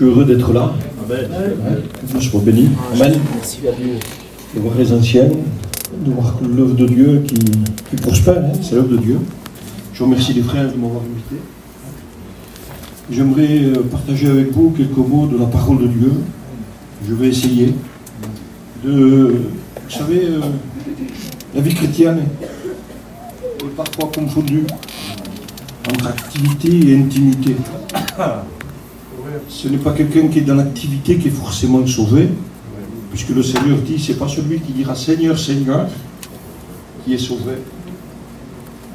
suis heureux d'être là. Amen. Que Dieu soit béni. Amen. De voir les anciens, de voir l'œuvre de Dieu qui prospère, hein, c'est l'œuvre de Dieu. Je remercie les frères de m'avoir invité. J'aimerais partager avec vous quelques mots de la parole de Dieu. Je vais essayer de... Vous savez, la vie chrétienne est parfois confondue entre activité et intimité. Ce n'est pas quelqu'un qui est dans l'activité qui est forcément sauvé, puisque le Seigneur dit, c'est pas celui qui dira Seigneur, Seigneur, qui est sauvé,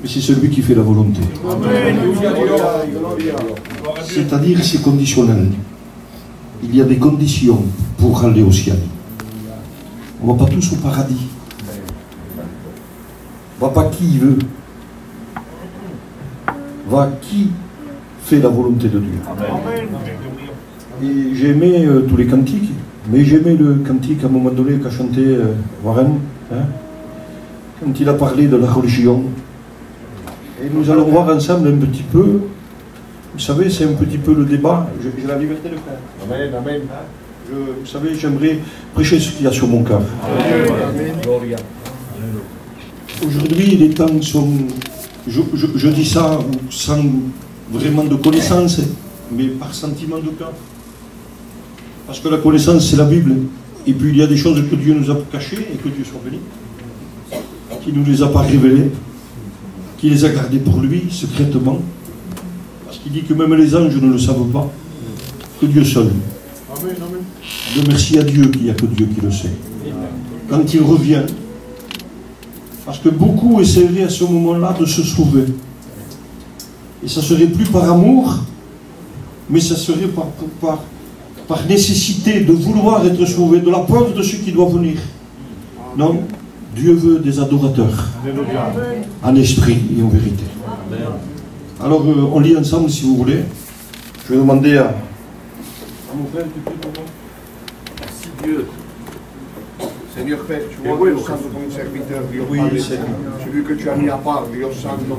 mais c'est celui qui fait la volonté. C'est-à-dire, c'est conditionnel. Il y a des conditions pour aller au ciel. On ne va pas tous au paradis. Va pas qui veut. Va qui fait la volonté de Dieu. Et j'ai aimé tous les cantiques, mais j'ai aimé le cantique à un moment donné qu'a chanté Warren, hein, quand il a parlé de la religion. Et nous allons voir ensemble un petit peu, vous savez, c'est un petit peu le débat, j'ai la liberté de faire. Amen, amen. Vous savez, j'aimerais prêcher ce qu'il y a sur mon cœur. Aujourd'hui, les temps sont, je dis ça sans vraiment de connaissance, mais par sentiment de cœur. Parce que la connaissance, c'est la Bible. Et puis il y a des choses que Dieu nous a cachées, et que Dieu soit béni, qui ne nous les a pas révélées, qui les a gardées pour lui, secrètement. Parce qu'il dit que même les anges ne le savent pas, que Dieu seul. Amen, amen. Dieu merci à Dieu qu'il n'y a que Dieu qui le sait. Quand il revient, parce que beaucoup essaieraient à ce moment-là de se sauver. Et ça serait plus par amour, mais ça serait par nécessité de vouloir être sauvé, de la peur de ce qui doit venir. Non, Dieu veut des adorateurs, en esprit et en vérité. Alors, on lit ensemble si vous voulez. Je vais demander à mon frère, tu peux pour moi. Merci Dieu. Seigneur Père, tu vois Dios Santo ton serviteur, Dios Padre, celui que tu as mis à part, Dios Santo.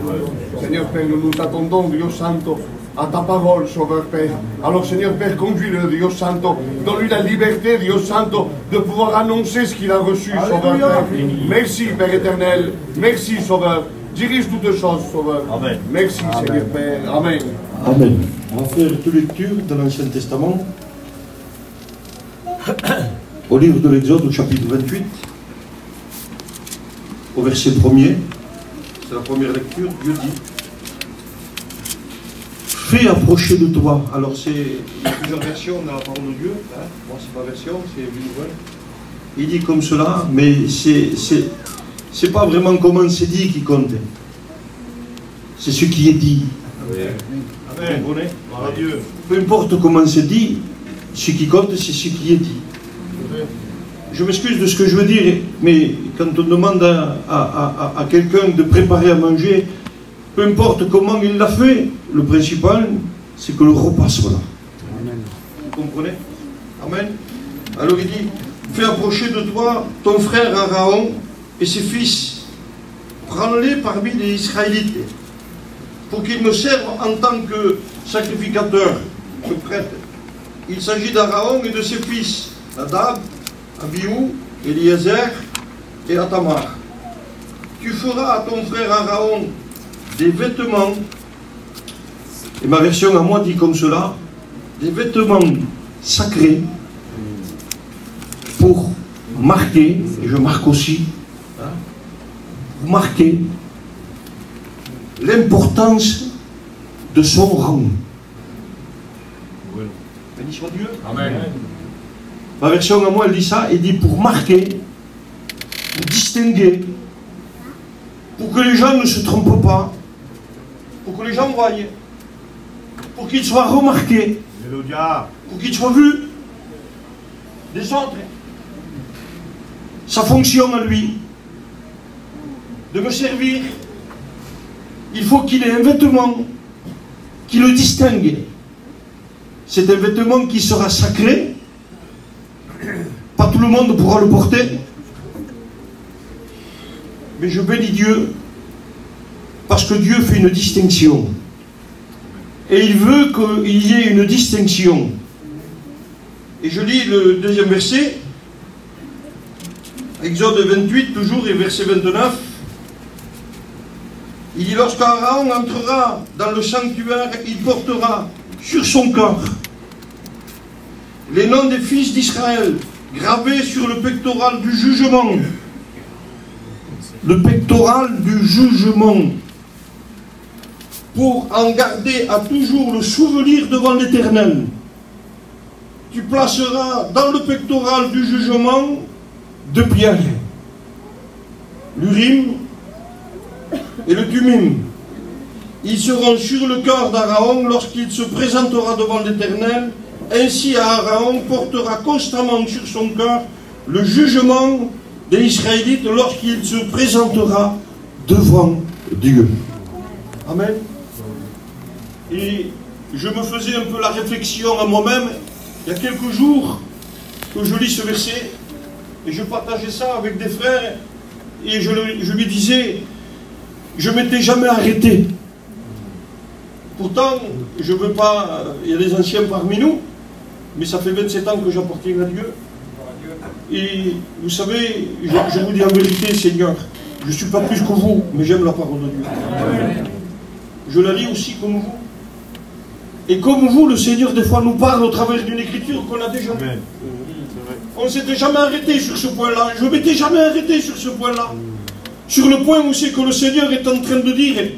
Seigneur Père, nous nous attendons, Dios Santo, à ta parole, Sauveur Père. Alors Seigneur Père, conduis-le, Dios Santo. Donne-lui la liberté, Dios Santo, de pouvoir annoncer ce qu'il a reçu, Sauveur Père. Merci Père éternel. Merci Sauveur. Dirige toutes choses, Sauveur. Amen. Merci Seigneur Père. Amen. Amen. On va faire deux lectures de l'Ancien Testament. Au livre de l'Exode, au chapitre 28, au verset 1er, c'est la première lecture, Dieu dit « Fais approcher de toi ». Alors il y a plusieurs versions dans la parole de Dieu, hein. Moi c'est pas version, c'est une nouvelle. Il dit comme cela, mais c'est pas vraiment comment c'est dit qui compte, c'est ce qui est dit. Amen. Vous comprenez? Peu importe comment c'est dit, ce qui compte c'est ce qui est dit. Je m'excuse de ce que je veux dire, mais quand on demande à quelqu'un de préparer à manger, peu importe comment il l'a fait, le principal, c'est que le repas soit là. Amen. Vous comprenez? Amen. Alors il dit, fais approcher de toi ton frère Aaron et ses fils. Prends-les parmi les Israélites, pour qu'ils me servent en tant que sacrificateurs, que prêtres. Il s'agit d'Aaron et de ses fils, Nadab, Abihu, Eliezer et Athamar. Tu feras à ton frère Aaron des vêtements, et ma version à moi dit comme cela, des vêtements sacrés pour marquer, et je marque aussi, hein, pour marquer l'importance de son rang. Béni soit Dieu. Amen. Ma version à moi, elle dit ça, elle dit pour marquer, pour distinguer, pour que les gens ne se trompent pas, pour que les gens voient, pour qu'ils soient remarqués, pour qu'ils soient vus des autres. Sa fonction à lui, de me servir, il faut qu'il ait un vêtement qui le distingue. C'est un vêtement qui sera sacré. Pas tout le monde pourra le porter. Mais je bénis Dieu parce que Dieu fait une distinction. Et il veut qu'il y ait une distinction Et je lis le deuxième verset, Exode 28 toujours et verset 29. Il dit, lorsqu'Aaron entrera dans le sanctuaire, il portera sur son corps les noms des fils d'Israël gravés sur le pectoral du jugement. Le pectoral du jugement. Pour en garder à toujours le souvenir devant l'Éternel. Tu placeras dans le pectoral du jugement 2 pierres, l'Urim et le Thummim. Ils seront sur le corps d'Aaron lorsqu'il se présentera devant l'Éternel. Ainsi Aaron portera constamment sur son corps le jugement des Israélites lorsqu'il se présentera devant Dieu. Amen. Et je me faisais un peu la réflexion à moi-même, il y a quelques jours, que je lis ce verset, et je partageais ça avec des frères, et je lui disais, je ne m'étais jamais arrêté. Pourtant, je ne veux pas, il y a des anciens parmi nous, mais ça fait 27 ans que j'appartiens à Dieu. Et vous savez, je vous dis en vérité, Seigneur, je ne suis pas plus que vous, mais j'aime la parole de Dieu. Je la lis aussi comme vous. Et comme vous, le Seigneur, des fois, nous parle au travers d'une écriture qu'on a déjà lue. On ne s'était jamais arrêté sur ce point-là. Je ne m'étais jamais arrêté sur ce point-là. Sur le point où c'est que le Seigneur est en train de dire,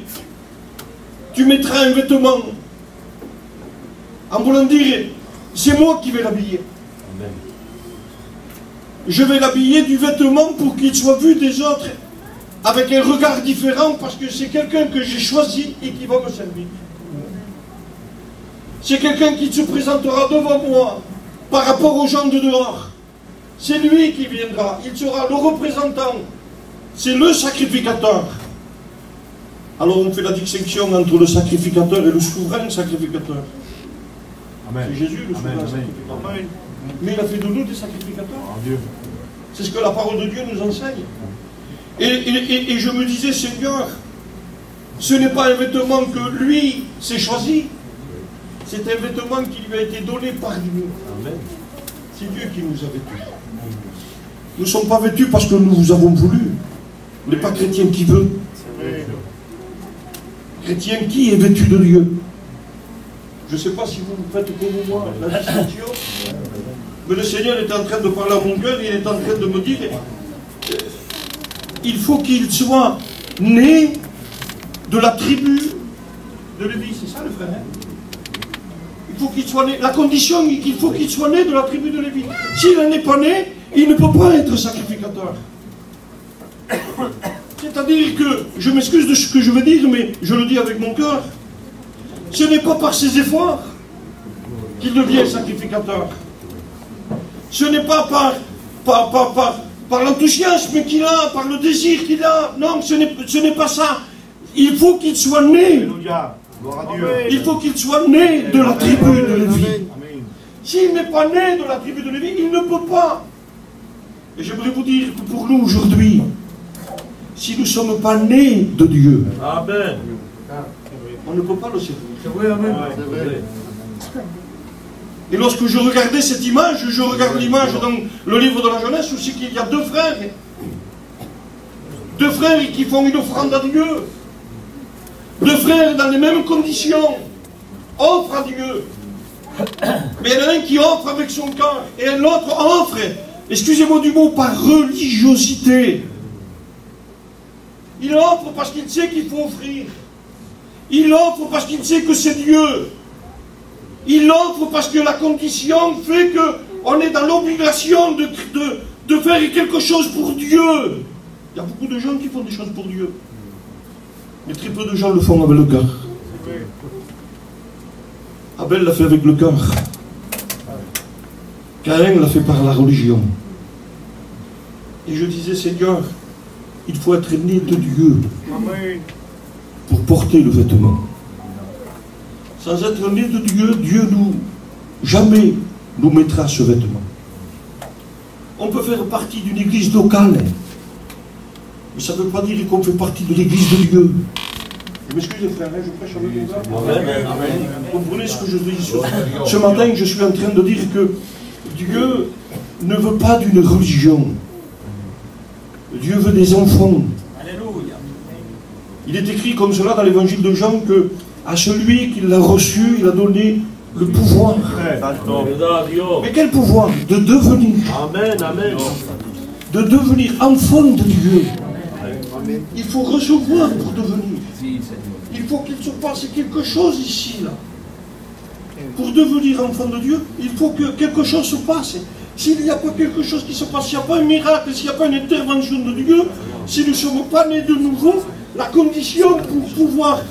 tu mettras un vêtement. En voulant dire, c'est moi qui vais l'habiller. Je vais l'habiller du vêtement pour qu'il soit vu des autres avec un regard différent, parce que c'est quelqu'un que j'ai choisi et qui va me servir. C'est quelqu'un qui se présentera devant moi par rapport aux gens de dehors. C'est lui qui viendra. Il sera le représentant. C'est le sacrificateur. Alors on fait la distinction entre le sacrificateur et le souverain sacrificateur. C'est Jésus le souverain sacrificateur. Amen. Mais il a fait de nous des sacrificateurs. C'est ce que la parole de Dieu nous enseigne. Et je me disais, Seigneur, ce n'est pas un vêtement que lui s'est choisi. C'est un vêtement qui lui a été donné par Dieu. C'est Dieu qui nous a vêtus. Nous ne sommes pas vêtus parce que nous avons voulu. On n'est pas chrétien qui veut. Chrétien qui est vêtu de Dieu. Je ne sais pas si vous faites comme moi la distinction. Mais le Seigneur est en train de parler à mon cœur, il est en train de me dire, il faut qu'il soit né de la tribu de Lévi. C'est ça le frère, il faut qu'il soit né, la condition, il faut qu'il soit né de la tribu de Lévi. S'il n'en est pas né, il ne peut pas être sacrificateur. C'est-à-dire que, je m'excuse de ce que je veux dire, mais je le dis avec mon cœur, ce n'est pas par ses efforts qu'il devient sacrificateur. Ce n'est pas par l'enthousiasme qu'il a, par le désir qu'il a. Non, ce n'est pas ça. Il faut qu'il soit né. Il faut qu'il soit né de la tribu de Lévi. S'il n'est pas né de la tribu de Lévi, il ne peut pas. Et j'aimerais vous dire que pour nous aujourd'hui, si nous ne sommes pas nés de Dieu, on ne peut pas le servir. C'est vrai, amen. Et lorsque je regardais cette image, je regarde l'image dans le livre de la jeunesse, où c'est qu'il y a 2 frères. 2 frères qui font une offrande à Dieu. 2 frères dans les mêmes conditions. Offrent à Dieu. Mais il y en a un qui offre avec son cœur, et l'autre offre, excusez-moi du mot, par religiosité. Il offre parce qu'il sait qu'il faut offrir. Il offre parce qu'il sait que c'est Dieu. Il offre parce que la condition fait qu'on est dans l'obligation de faire quelque chose pour Dieu. Il y a beaucoup de gens qui font des choses pour Dieu. Mais très peu de gens le font avec le cœur. Abel l'a fait avec le cœur. Caïn l'a fait par la religion. Et je disais, Seigneur, il faut être né de Dieu pour porter le vêtement. Sans être né de Dieu, Dieu jamais nous mettra ce vêtement. On peut faire partie d'une église locale, mais ça ne veut pas dire qu'on fait partie de l'église de Dieu. Je m'excuse les frères, je prêche avec mon cœur. Vous comprenez ce que je dis ce matin? Je suis en train de dire que Dieu ne veut pas d'une religion. Dieu veut des enfants. Alléluia. Il est écrit comme cela dans l'évangile de Jean que à celui qui l'a reçu, il a donné le pouvoir. Mais quel pouvoir? De devenir. Amen, amen. De devenir enfant de Dieu. Il faut recevoir pour devenir. Il faut qu'il se passe quelque chose ici, là. Pour devenir enfant de Dieu, il faut que quelque chose se passe. S'il n'y a pas quelque chose qui se passe, s'il n'y a pas un miracle, s'il n'y a pas une intervention de Dieu, si nous ne sommes pas nés de nouveau, la condition pour pouvoir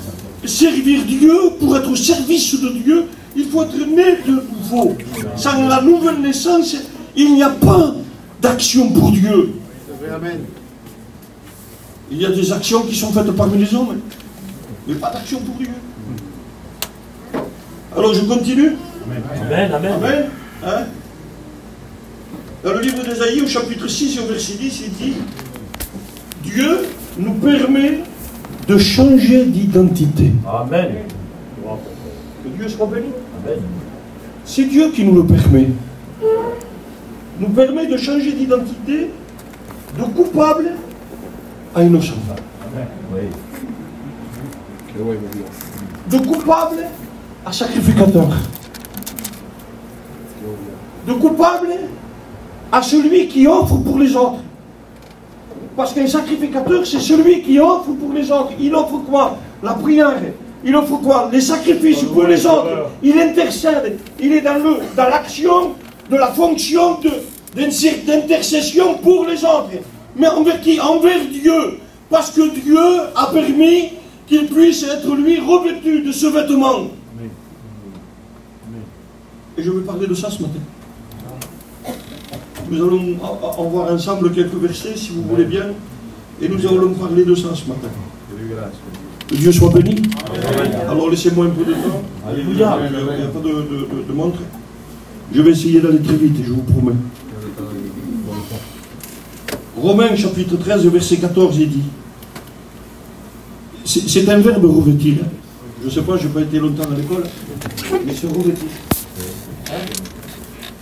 servir Dieu, pour être au service de Dieu, il faut être né de nouveau. Sans la nouvelle naissance, il n'y a pas d'action pour Dieu. Il y a des actions qui sont faites parmi les hommes, mais pas d'action pour Dieu. Alors je continue. Amen, amen. Amen. Hein? Dans le livre d'Ésaïe, au chapitre 6 et au verset 10, il dit Dieu nous permet de changer d'identité. Amen. Que Dieu soit béni. Amen. C'est Dieu qui nous le permet. Nous permet de changer d'identité de coupable à innocent. Amen. Oui. De coupable à sacrificateur. De coupable à celui qui offre pour les autres. Parce qu'un sacrificateur, c'est celui qui offre pour les autres. Il offre quoi? La prière. Il offre quoi? Les sacrifices pour les autres. Il intercède. Il est dans l'action de la fonction d'intercession pour les autres. Mais envers qui? Envers Dieu. Parce que Dieu a permis qu'il puisse être lui revêtu de ce vêtement. Et je vais parler de ça ce matin. Nous allons en voir ensemble quelques versets, si vous voulez bien, et nous allons parler de ça ce matin. Que Dieu soit béni. Alors laissez-moi un peu de temps. Alléluia. Il n'y a pas de montre. Je vais essayer d'aller très vite, je vous promets. Romains chapitre 13, verset 14, il dit. C'est un verbe revêtir. Je ne sais pas, je n'ai pas été longtemps à l'école, mais c'est revêtir.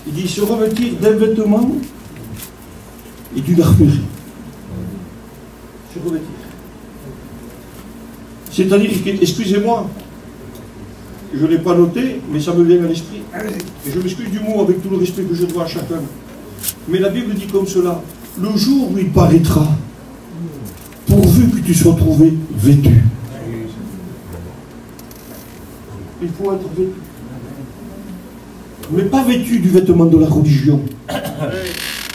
Il dit se revêtir d'un vêtement et d'une armurerie. Se revêtir. C'est-à-dire, excusez-moi, je ne l'ai pas noté, mais ça me vient à l'esprit. Et je m'excuse du mot avec tout le respect que je dois à chacun. Mais la Bible dit comme cela, le jour où il paraîtra, pourvu que tu sois trouvé vêtu. Il faut être vêtu. Mais pas vêtu du vêtement de la religion.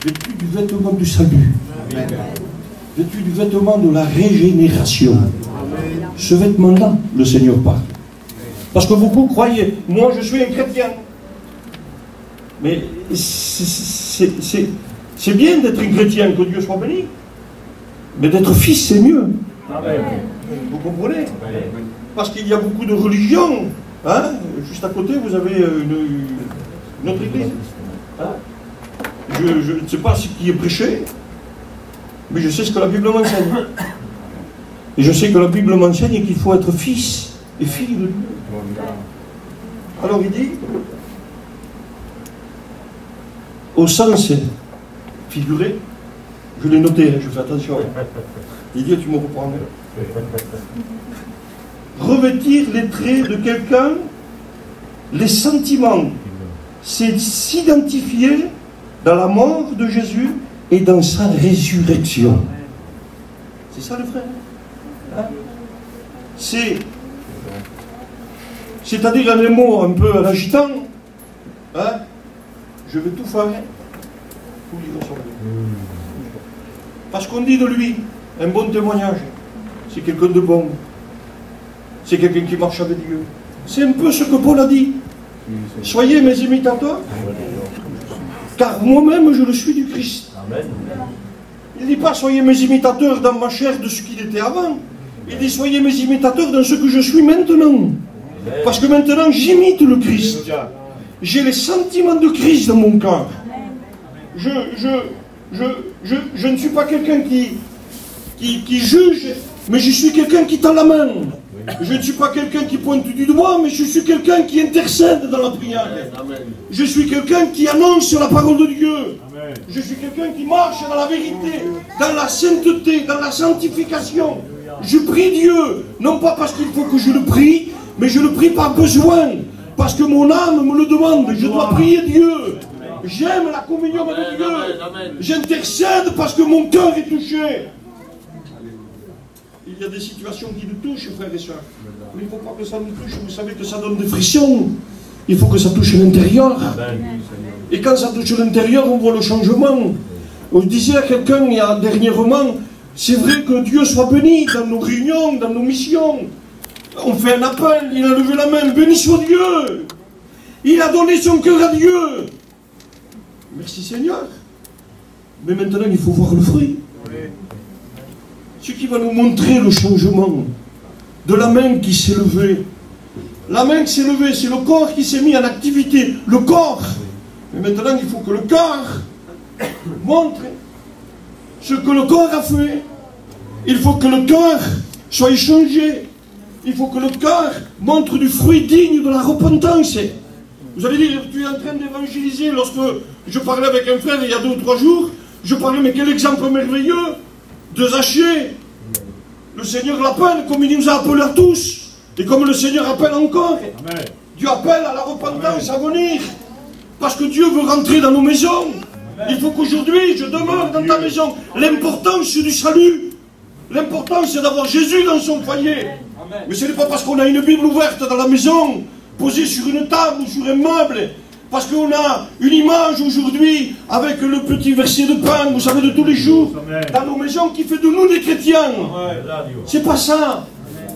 Vêtu du vêtement du salut. Vêtu du vêtement de la régénération. Ce vêtement-là, le Seigneur parle. Parce que beaucoup croyez, moi je suis un chrétien. Mais c'est bien d'être un chrétien, que Dieu soit béni. Mais d'être fils, c'est mieux. Vous comprenez? Parce qu'il y a beaucoup de religions. Hein? Juste à côté, vous avez une autre église. Hein? Je ne sais pas ce qui est prêché, mais je sais ce que la Bible m'enseigne. Et je sais que la Bible m'enseigne qu'il faut être fils et fille de Dieu. Alors il dit, au sens figuré, je l'ai noté, hein, je fais attention. Il dit, tu me reprends. Revêtir les traits de quelqu'un, les sentiments, c'est s'identifier dans la mort de Jésus et dans sa résurrection. C'est ça le frère, hein? C'est-à-dire un mot un peu à l'agitant, hein? Je vais tout faire pour lui ressembler. Parce qu'on dit de lui, un bon témoignage, c'est quelqu'un de bon. C'est quelqu'un qui marche avec Dieu. C'est un peu ce que Paul a dit. Soyez mes imitateurs, car moi-même je le suis du Christ. Il ne dit pas soyez mes imitateurs dans ma chair de ce qu'il était avant. Il dit soyez mes imitateurs dans ce que je suis maintenant. Parce que maintenant j'imite le Christ. J'ai les sentiments de Christ dans mon cœur. Je ne suis pas quelqu'un qui juge, mais je suis quelqu'un qui tend la main. Je ne suis pas quelqu'un qui pointe du doigt, mais je suis quelqu'un qui intercède dans la prière. Je suis quelqu'un qui annonce la parole de Dieu. Je suis quelqu'un qui marche dans la vérité, dans la sainteté, dans la sanctification. Je prie Dieu, non pas parce qu'il faut que je le prie, mais je le prie par besoin, parce que mon âme me le demande. Je dois prier Dieu. J'aime la communion avec Dieu. J'intercède parce que mon cœur est touché. Il y a des situations qui nous touchent, frères et sœurs. Mais il ne faut pas que ça nous touche. Vous savez que ça donne des frictions. Il faut que ça touche l'intérieur. Et quand ça touche l'intérieur, on voit le changement. On disait à quelqu'un il y a dernièrement, c'est vrai que Dieu soit béni dans nos réunions, dans nos missions. On fait un appel, il a levé la main, béni soit Dieu. Il a donné son cœur à Dieu. Merci Seigneur. Mais maintenant, il faut voir le fruit. Ce qui va nous montrer le changement de la main qui s'est levée. La main qui s'est levée, c'est le corps qui s'est mis en activité. Le corps. Mais maintenant, il faut que le corps montre ce que le corps a fait. Il faut que le corps soit changé. Il faut que le corps montre du fruit digne de la repentance. Vous allez dire, tu es en train d'évangéliser. Lorsque je parlais avec un frère il y a 2 ou 3 jours, je parlais, mais quel exemple merveilleux de Zachée. Le Seigneur l'appelle comme il nous a appelés à tous. Et comme le Seigneur appelle encore. Amen. Dieu appelle à la repentance, à venir. Parce que Dieu veut rentrer dans nos maisons. Amen. Il faut qu'aujourd'hui je demeure dans ta maison. L'importance du salut. L'important c'est d'avoir Jésus dans son foyer. Amen. Mais ce n'est pas parce qu'on a une Bible ouverte dans la maison, posée sur une table ou sur un meuble, parce qu'on a une image aujourd'hui avec le petit verset de pain, vous savez, de tous les jours, dans nos maisons, qui fait de nous des chrétiens. C'est pas ça.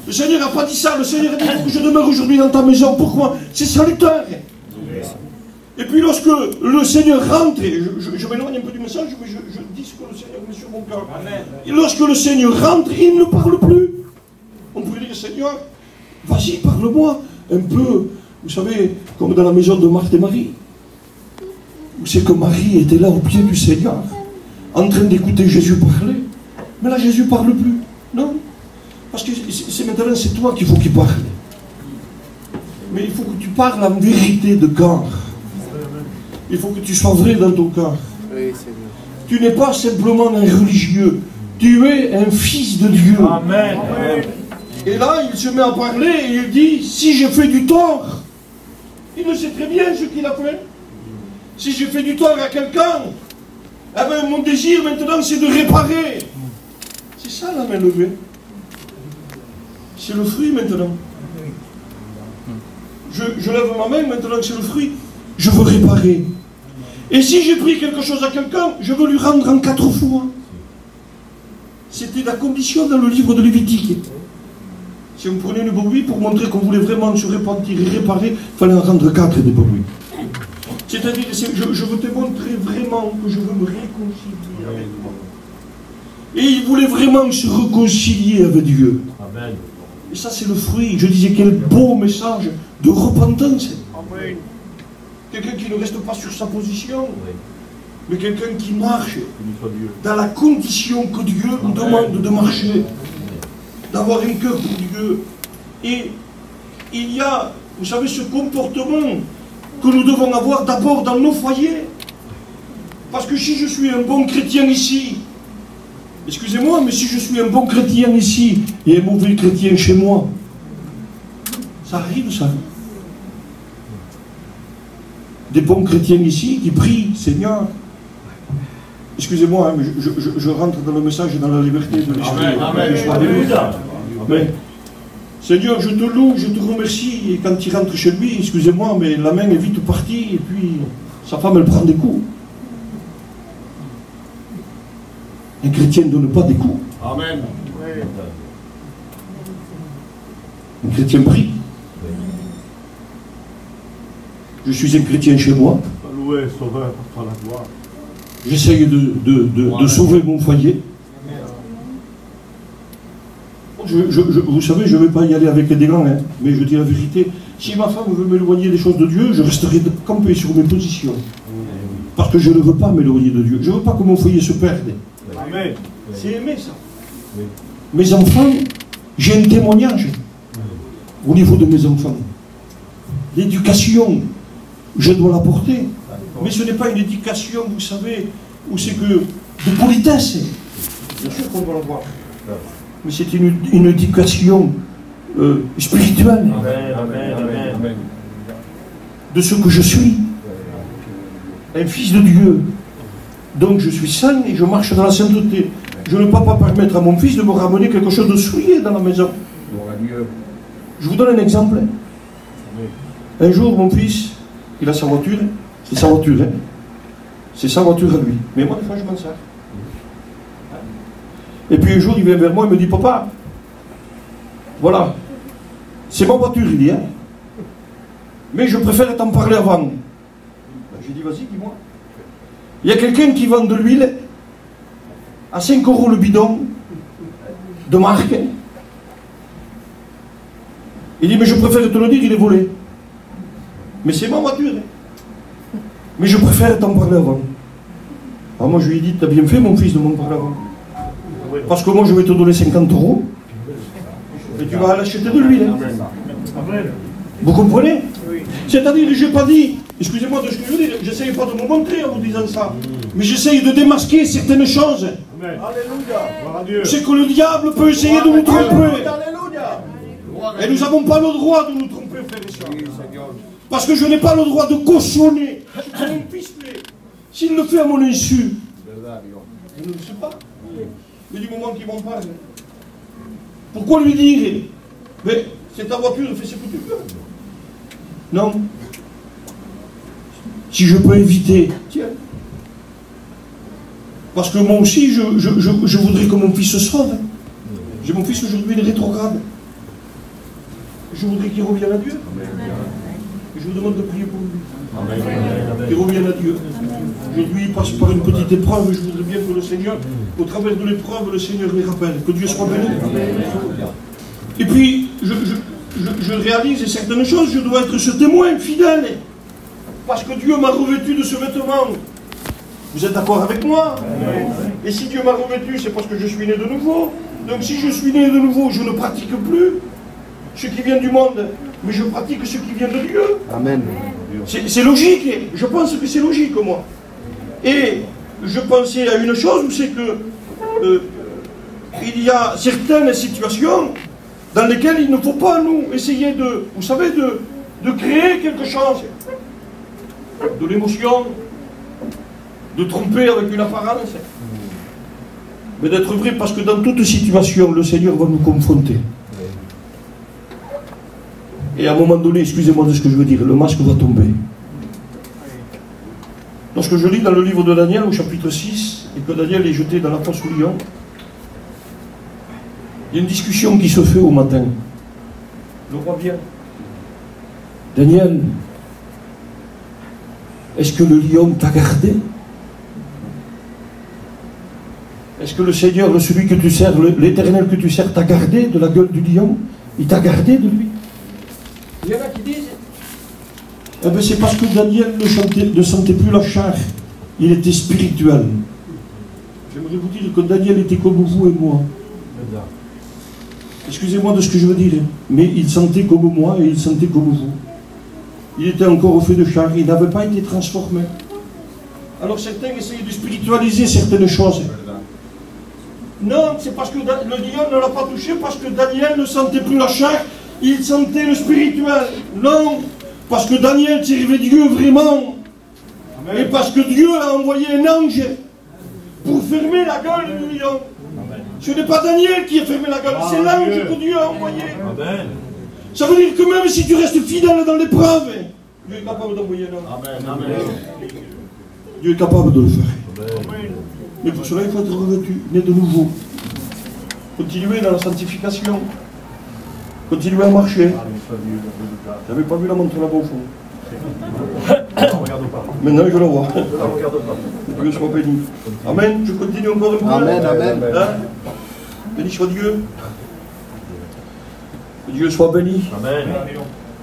Le Seigneur n'a pas dit ça. Le Seigneur a dit que je demeure aujourd'hui dans ta maison. Pourquoi? C'est salutaire. Et puis lorsque le Seigneur rentre, et je m'éloigne un peu du message, mais je dis ce que le Seigneur met sur mon cœur. Et lorsque le Seigneur rentre, il ne parle plus. On pourrait dire, Seigneur, vas-y, parle-moi un peu. Vous savez, comme dans la maison de Marthe et Marie. Où c'est que Marie était là au pied du Seigneur, en train d'écouter Jésus parler. Mais là, Jésus ne parle plus. Non. Parce que c'est maintenant, c'est toi qu'il faut qu'il parle. Mais il faut que tu parles en vérité de cœur. Il faut que tu sois vrai dans ton cœur. Oui, tu n'es pas simplement un religieux. Tu es un fils de Dieu. Amen. Et là, il se met à parler et il dit, si j'ai fait du tort, il le sait très bien ce qu'il a fait. Si j'ai fait du tort à quelqu'un, eh bien, mon désir maintenant, c'est de réparer. C'est ça la main levée. C'est le fruit maintenant. Je lève ma main maintenant, c'est le fruit. Je veux réparer. Et si j'ai pris quelque chose à quelqu'un, je veux lui rendre en 4 fois. C'était la condition dans le livre de Lévitique. Si on prenait une brebis pour montrer qu'on voulait vraiment se repentir et réparer, il fallait en rendre 4 des brebis. C'est-à-dire, je veux te montrer vraiment que je veux me réconcilier avec moi. Et il voulait vraiment se réconcilier avec Dieu. Amen. Et ça, c'est le fruit. Je disais, quel beau message de repentance. Amen. Quelqu'un qui ne reste pas sur sa position, mais quelqu'un qui marche dans la condition que Dieu nous demande de marcher, d'avoir un cœur pour Dieu. Et il y a, vous savez, ce comportement que nous devons avoir d'abord dans nos foyers. Parce que si je suis un bon chrétien ici, excusez-moi, mais si je suis un bon chrétien ici et un mauvais chrétien chez moi, ça arrive ça. Des bons chrétiens ici qui prient, Seigneur, excusez-moi, hein, mais je rentre dans le message et dans la liberté de l'esprit. Mais, Seigneur, je te loue, je te remercie, et quand il rentre chez lui, excusez-moi, mais la main est vite partie, et puis sa femme, elle prend des coups. Un chrétien ne donne pas des coups. Amen. Un chrétien prie. Je suis un chrétien chez moi. J'essaye de sauver mon foyer. Vous savez, je ne vais pas y aller avec des gants, hein, mais je dis la vérité. Si ma femme veut m'éloigner des choses de Dieu, je resterai campé sur mes positions. Parce que je ne veux pas m'éloigner de Dieu. Je ne veux pas que mon foyer se perde. Amen. C'est aimé ça. Oui. Mes enfants, j'ai un témoignage. au niveau de mes enfants. L'éducation, je dois l'apporter. Mais ce n'est pas une éducation, vous savez, où c'est que de politesse. Bien sûr qu'on doit l'avoir. Mais c'est une éducation spirituelle. Amen. De ce que je suis. Un fils de Dieu. Donc je suis saint et je marche dans la sainteté. Je ne peux pas permettre à mon fils de me ramener quelque chose de souillé dans la maison. Je vous donne un exemple. Un jour, mon fils, il a sa voiture. C'est sa voiture, hein. C'est sa voiture à lui. Mais moi, des fois, je m'en sers. Et puis un jour, il vient vers moi et me dit, papa, voilà, c'est ma voiture, il dit, hein. Mais je préfère t'en parler avant. Ben, j'ai dit, vas-y, dis-moi. Il y a quelqu'un qui vend de l'huile à 5 € le bidon, de marque. Il dit, mais je préfère te le dire, il est volé. Mais c'est ma voiture. Mais je préfère t'en parler avant. Alors moi je lui ai dit, t'as bien fait mon fils de m'en parler avant. Parce que moi je vais te donner 50 € et tu vas l'acheter de l'huile. Vous comprenez? C'est-à-dire, je n'ai pas dit, excusez-moi de ce que je veux dire, j'essaye pas de me montrer en vous disant ça, mais j'essaye de démasquer certaines choses. Alléluia. C'est que le diable peut essayer de nous tromper. Et nous n'avons pas le droit de nous tromper, frères et sœurs. Parce que je n'ai pas le droit de cautionner mon pistolet. S'il le fait à mon insu, je ne le sais pas. Mais du moment qu'il m'en parle, pourquoi lui dire, mais c'est ta voiture, fais ce que tu veux. Non. Si je peux éviter, tiens. Parce que moi aussi, je voudrais que mon fils se sauve. J'ai mon fils aujourd'hui, il est rétrograde. Je voudrais qu'il revienne à Dieu. Et je vous demande de prier pour lui. Qu'il revienne à Dieu. Aujourd'hui, il passe par une petite épreuve. Je voudrais bien que le Seigneur, au travers de l'épreuve, le Seigneur les rappelle. Que Dieu soit béni. Et puis, je réalise certaines choses. Je dois être ce témoin fidèle. Parce que Dieu m'a revêtu de ce vêtement. Vous êtes d'accord avec moi? Et si Dieu m'a revêtu, c'est parce que je suis né de nouveau. Donc si je suis né de nouveau, je ne pratique plus ce qui vient du monde, mais je pratique ce qui vient de Dieu. Amen. C'est logique, je pense que c'est logique, moi. Et je pensais à une chose, c'est que il y a certaines situations dans lesquelles il ne faut pas, nous, essayer de, vous savez, de créer quelque chose, de l'émotion, de tromper avec une apparence, mais d'être vrai, parce que dans toute situation, le Seigneur va nous confronter. Et à un moment donné, excusez-moi de ce que je veux dire, le masque va tomber. Lorsque je lis dans le livre de Daniel, au chapitre 6, et que Daniel est jeté dans la fosse au lion, il y a une discussion qui se fait au matin. Le roi vient. Daniel, est-ce que le lion t'a gardé? Est-ce que le Seigneur, celui que tu sers, l'Éternel que tu sers, t'a gardé de la gueule du lion? Il t'a gardé de lui? Il y en a qui disent, eh bien c'est parce que Daniel ne sentait plus la chair, il était spirituel. J'aimerais vous dire que Daniel était comme vous et moi. Excusez-moi de ce que je veux dire, mais il sentait comme moi et il sentait comme vous. Il était encore au feu de chair, il n'avait pas été transformé. Alors certains essayaient de spiritualiser certaines choses. Non, c'est parce que le lion ne l'a pas touché, parce que Daniel ne sentait plus la chair, il sentait le spirituel. Non, parce que Daniel servait Dieu vraiment. Amen. Et parce que Dieu a envoyé un ange pour fermer la gueule du lion. Amen. Ce n'est pas Daniel qui a fermé la gueule, c'est l'ange que Dieu a envoyé. Amen. Ça veut dire que même si tu restes fidèle dans l'épreuve, Dieu est capable d'envoyer un ange. Amen. Dieu est capable de le faire. Amen. Mais pour cela, il faut être revêtu, né de nouveau. Continuer dans la sanctification. Continuer à marcher. Je n'avais pas vu la montre là-bas au fond. Maintenant, je la vois. Dieu soit béni. Amen. Je continue encore un peu. Amen, amen. Hein? Béni soit Dieu. Que Dieu soit béni. Amen.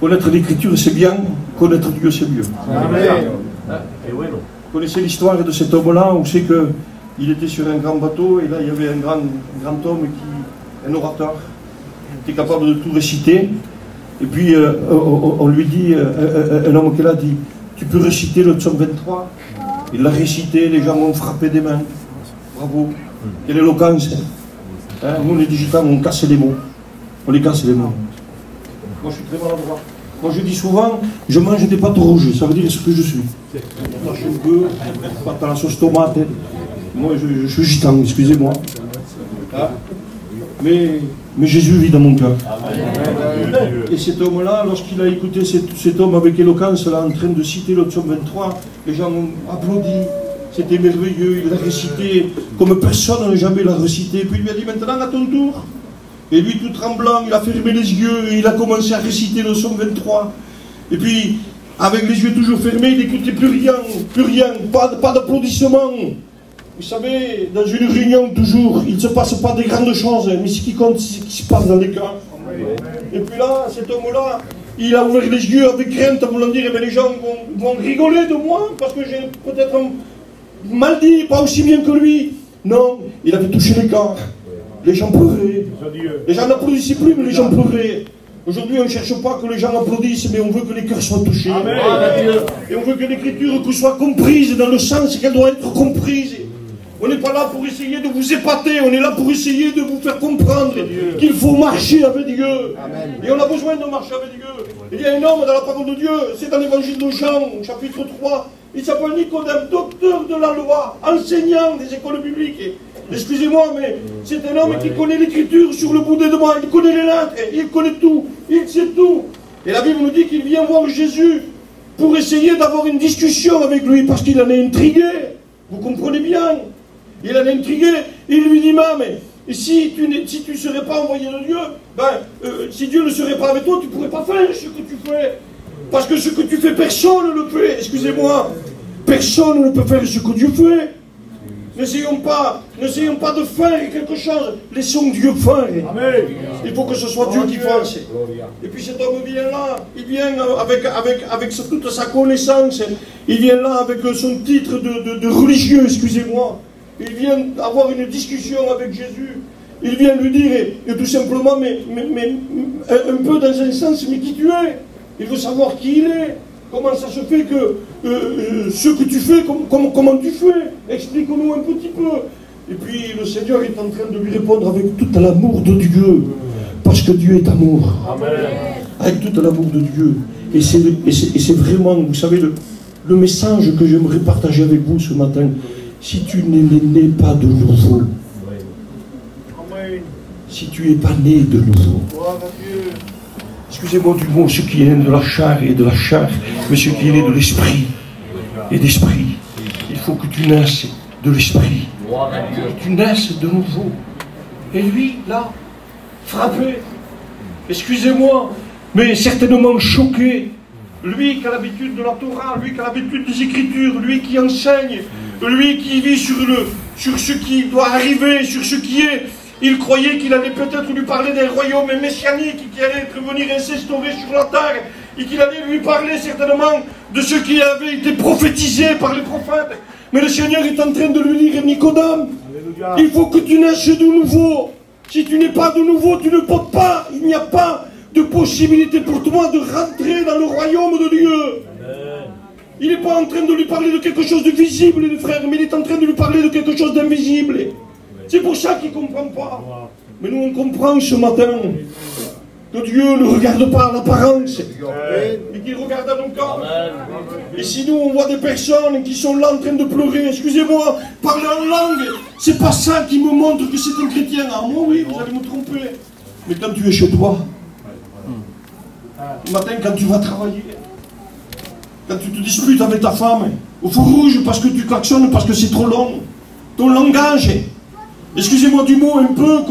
Connaître l'Écriture, c'est bien. Connaître Dieu, c'est mieux. Amen. Vous connaissez l'histoire de cet homme-là? On sait qu'il était sur un grand bateau et là, il y avait un grand homme, un orateur, qui était capable de tout réciter. Et puis on lui dit, un homme qui l'a dit, tu peux réciter le psaume 23. Il l'a récité, les gens ont frappé des mains. Bravo. Quelle éloquence. Hein, nous les digitales, on casse les mots. On les casse les mots. Moi je suis très maladroit. Moi je dis souvent, je mange des pâtes rouges, ça veut dire ce que je suis. Pâte un peu, pâte à la sauce tomate. Moi je suis gitan, excusez-moi. Hein? Mais Jésus vit dans mon cœur. Et cet homme-là, lorsqu'il a écouté cet homme avec éloquence, là, en train de citer le psaume 23, les gens ont applaudi. C'était merveilleux, il l'a récité comme personne n'a jamais l'a récité. Puis il lui a dit maintenant à ton tour. Et lui tout tremblant, il a fermé les yeux et il a commencé à réciter le psaume 23. Et puis, avec les yeux toujours fermés, il n'écoutait plus rien, pas d'applaudissements. Vous savez, dans une réunion toujours, il ne se passe pas des grandes choses, mais ce qui compte, c'est ce qui se passe dans les cœurs. Et puis là, cet homme-là, il a ouvert les yeux avec crainte, en voulant dire, eh bien, les gens vont rigoler de moi, parce que j'ai peut-être mal dit, pas aussi bien que lui. Non, il avait touché les cœurs. Les gens pleuraient. Les gens n'applaudissaient plus, mais les gens pleuraient. Aujourd'hui, on ne cherche pas que les gens applaudissent, mais on veut que les cœurs soient touchés. Amen. Et on veut que l'écriture soit comprise dans le sens qu'elle doit être comprise. On n'est pas là pour essayer de vous épater, on est là pour essayer de vous faire comprendre qu'il faut marcher avec Dieu. Amen. Et on a besoin de marcher avec Dieu. Il y a un homme dans la parole de Dieu, c'est dans l'évangile de Jean, chapitre 3. Il s'appelle Nicodème, docteur de la loi, enseignant des écoles bibliques. Excusez-moi, mais c'est un homme qui connaît l'écriture sur le bout des doigts, il connaît les lettres, il connaît tout, il sait tout. Et la Bible nous dit qu'il vient voir Jésus pour essayer d'avoir une discussion avec lui, parce qu'il en est intrigué. Vous comprenez bien? Il en est intrigué, il lui dit, mais si tu ne serais pas envoyé de Dieu, si Dieu ne serait pas avec toi, tu ne pourrais pas faire ce que tu fais. Parce que ce que tu fais, personne ne le fait, excusez-moi. Personne ne peut faire ce que Dieu fait. N'essayons pas de faire quelque chose. Laissons Dieu faire. Amen. Il faut que ce soit Dieu qui fasse. Et puis cet homme vient là, il vient avec toute sa connaissance, il vient là avec son titre de religieux, excusez-moi. Il vient avoir une discussion avec Jésus. Il vient lui dire, et tout simplement, mais un peu dans un sens, mais qui tu es. Il veut savoir qui il est. Comment ça se fait que ce que tu fais, comment tu fais? Explique-nous un petit peu. Et puis le Seigneur est en train de lui répondre avec tout l'amour de Dieu. Parce que Dieu est amour. Amen. Avec tout l'amour de Dieu. Et c'est vraiment, vous savez, le message que j'aimerais partager avec vous ce matin. Si tu n'es né pas de nouveau, si tu n'es pas né de nouveau, excusez-moi du mot, ce qui est né de la chair et de la chair, mais ce qui est né de l'esprit et d'esprit. Il faut que tu naisses de l'esprit, que tu naisses de nouveau. Et lui, là, frappé, excusez-moi, mais certainement choqué, lui qui a l'habitude de la Torah, lui qui a l'habitude des Écritures, lui qui enseigne, lui qui vit sur ce qui doit arriver, sur ce qui est. Il croyait qu'il allait peut-être lui parler d'un royaume messianique qui allait venir s'instaurer sur la terre et qu'il allait lui parler certainement de ce qui avait été prophétisé par les prophètes. Mais le Seigneur est en train de lui dire, Nicodème, il faut que tu naisses de nouveau. Si tu n'es pas de nouveau, tu ne peux pas, il n'y a pas de possibilité pour toi de rentrer dans le royaume de Dieu. Il n'est pas en train de lui parler de quelque chose de visible, les frères, mais il est en train de lui parler de quelque chose d'invisible. C'est pour ça qu'il ne comprend pas. Mais nous, on comprend ce matin que Dieu ne regarde pas à l'apparence, mais qu'il regarde à nos cœurs. Et si nous, on voit des personnes qui sont là en train de pleurer, excusez-moi, parler en langue, c'est pas ça qui me montre que c'est un chrétien. Ah, moi, oui, vous allez me tromper. Mais quand tu es chez toi, le matin, quand tu vas travailler, quand tu te disputes avec ta femme, au feu rouge parce que tu klaxonnes, parce que c'est trop long, ton langage, excusez-moi du mot, un peu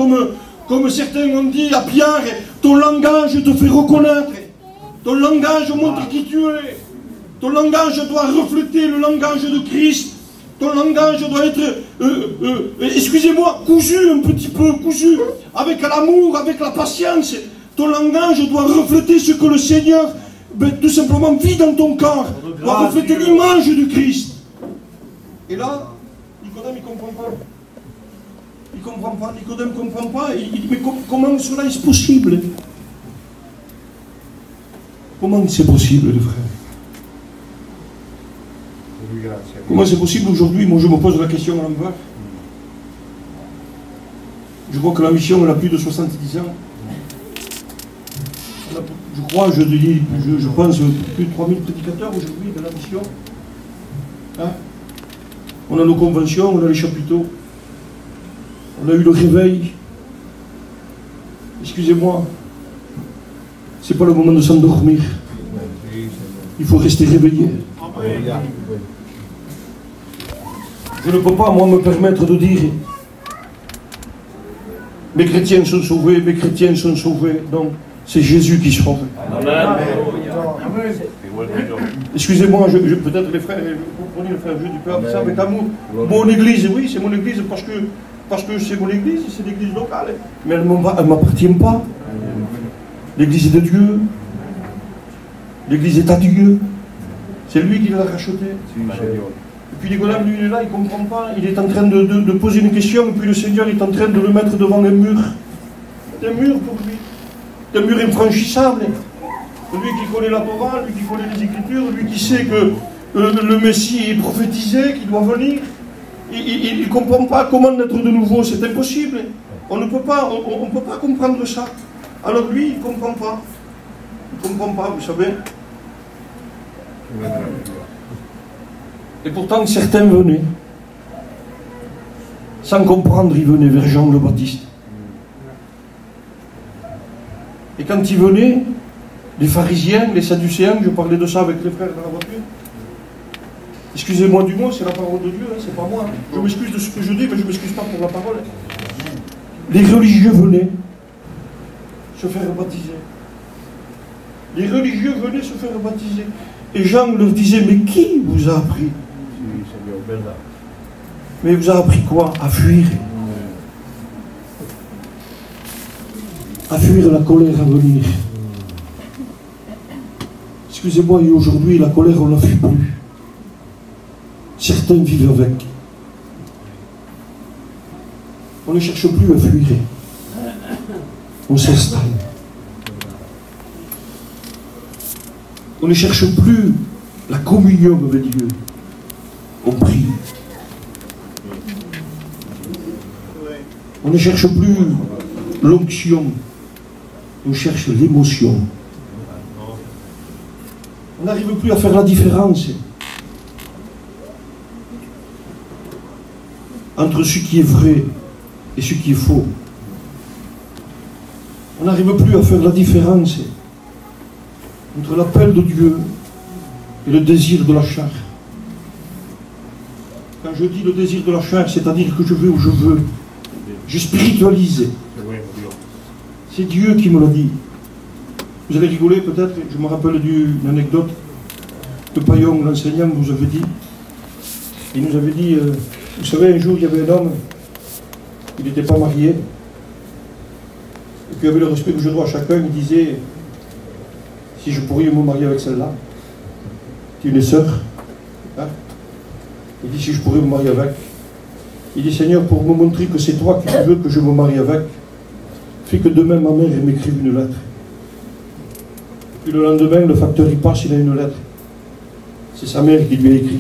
comme certains ont dit à Pierre, ton langage te fait reconnaître, ton langage montre qui tu es, ton langage doit refléter le langage de Christ, ton langage doit être, excusez-moi, cousu un petit peu, cousu, avec l'amour, avec la patience, ton langage doit refléter ce que le Seigneur tout simplement vit dans ton corps, doit refléter l'image du Christ. Et là, Nicodème, il ne comprend pas. Il ne comprend pas, Nicodème ne comprend pas. Il dit, mais comment cela est possible? Comment c'est possible, les frères? Comment c'est possible aujourd'hui? Moi je me pose la question à l'envers. Je crois que la mission elle a plus de 70 ans. Je crois, je pense, plus de 3000 prédicateurs aujourd'hui de la mission. Hein? On a nos conventions, on a les chapiteaux. On a eu le réveil. Excusez-moi, c'est pas le moment de s'endormir. Il faut rester réveillé. Je ne peux pas, moi, me permettre de dire mes chrétiens sont sauvés, mes chrétiens sont sauvés. Non, c'est Jésus qui sauve. Amen. Excusez-moi, peut-être les frères, vous prenez le frère, je dis pas ça avec amour. Mon église, oui, c'est mon église parce que c'est mon église, c'est l'église locale. Mais elle ne m'appartient pas. L'église est de Dieu. L'église est à Dieu. C'est lui qui l'a racheté. Et puis Nicolas, lui, il est là, il ne comprend pas. Il est en train de poser une question, et puis le Seigneur est en train de le mettre devant un mur. C'est un mur pour lui. C'est un mur infranchissable. Lui qui connaît la Torah, lui qui connaît les Écritures, lui qui sait que le Messie est prophétisé, qu'il doit venir. Il ne comprend pas comment naître de nouveau, c'est impossible. On ne peut pas, on peut pas comprendre ça. Alors lui, il ne comprend pas. Il ne comprend pas, vous savez. Et pourtant, certains venaient. Sans comprendre, ils venaient vers Jean le Baptiste. Et quand ils venaient, les pharisiens, les sadducéens, je parlais de ça avec les frères dans la voiture. Excusez-moi du mot, c'est la parole de Dieu, hein, c'est pas moi. Je m'excuse de ce que je dis, mais je ne m'excuse pas pour la parole. Les religieux venaient se faire baptiser. Les religieux venaient se faire baptiser. Et Jean leur disait, mais qui vous a appris? Mais vous a appris quoi? À fuir. À fuir la colère à venir. Excusez-moi, et aujourd'hui, la colère, on ne la fuit plus. Certains vivent avec. On ne cherche plus à fuir. On s'installe. On ne cherche plus la communion avec Dieu. On prie. On ne cherche plus l'onction. On cherche l'émotion. On n'arrive plus à faire la différence entre ce qui est vrai et ce qui est faux. On n'arrive plus à faire la différence entre l'appel de Dieu et le désir de la chair. Quand je dis le désir de la chair, c'est-à-dire que je vais où je veux. Je spiritualise. C'est Dieu qui me l'a dit. Vous allez rigoler peut-être, je me rappelle d'une anecdote de Payon, l'enseignant, vous avait dit. Il nous avait dit, vous savez, un jour il y avait un homme, il n'était pas marié, et puis avec le respect que je dois à chacun, il disait, si je pourrais me marier avec celle-là, c'est une sœur, hein? Il dit, si je pourrais me marier avec, il dit, Seigneur, pour me montrer que c'est toi qui veux que je me marie avec, fais que demain ma mère m'écrive une lettre. Puis le lendemain, le facteur il passe, il a une lettre. C'est sa mère qui lui a écrit.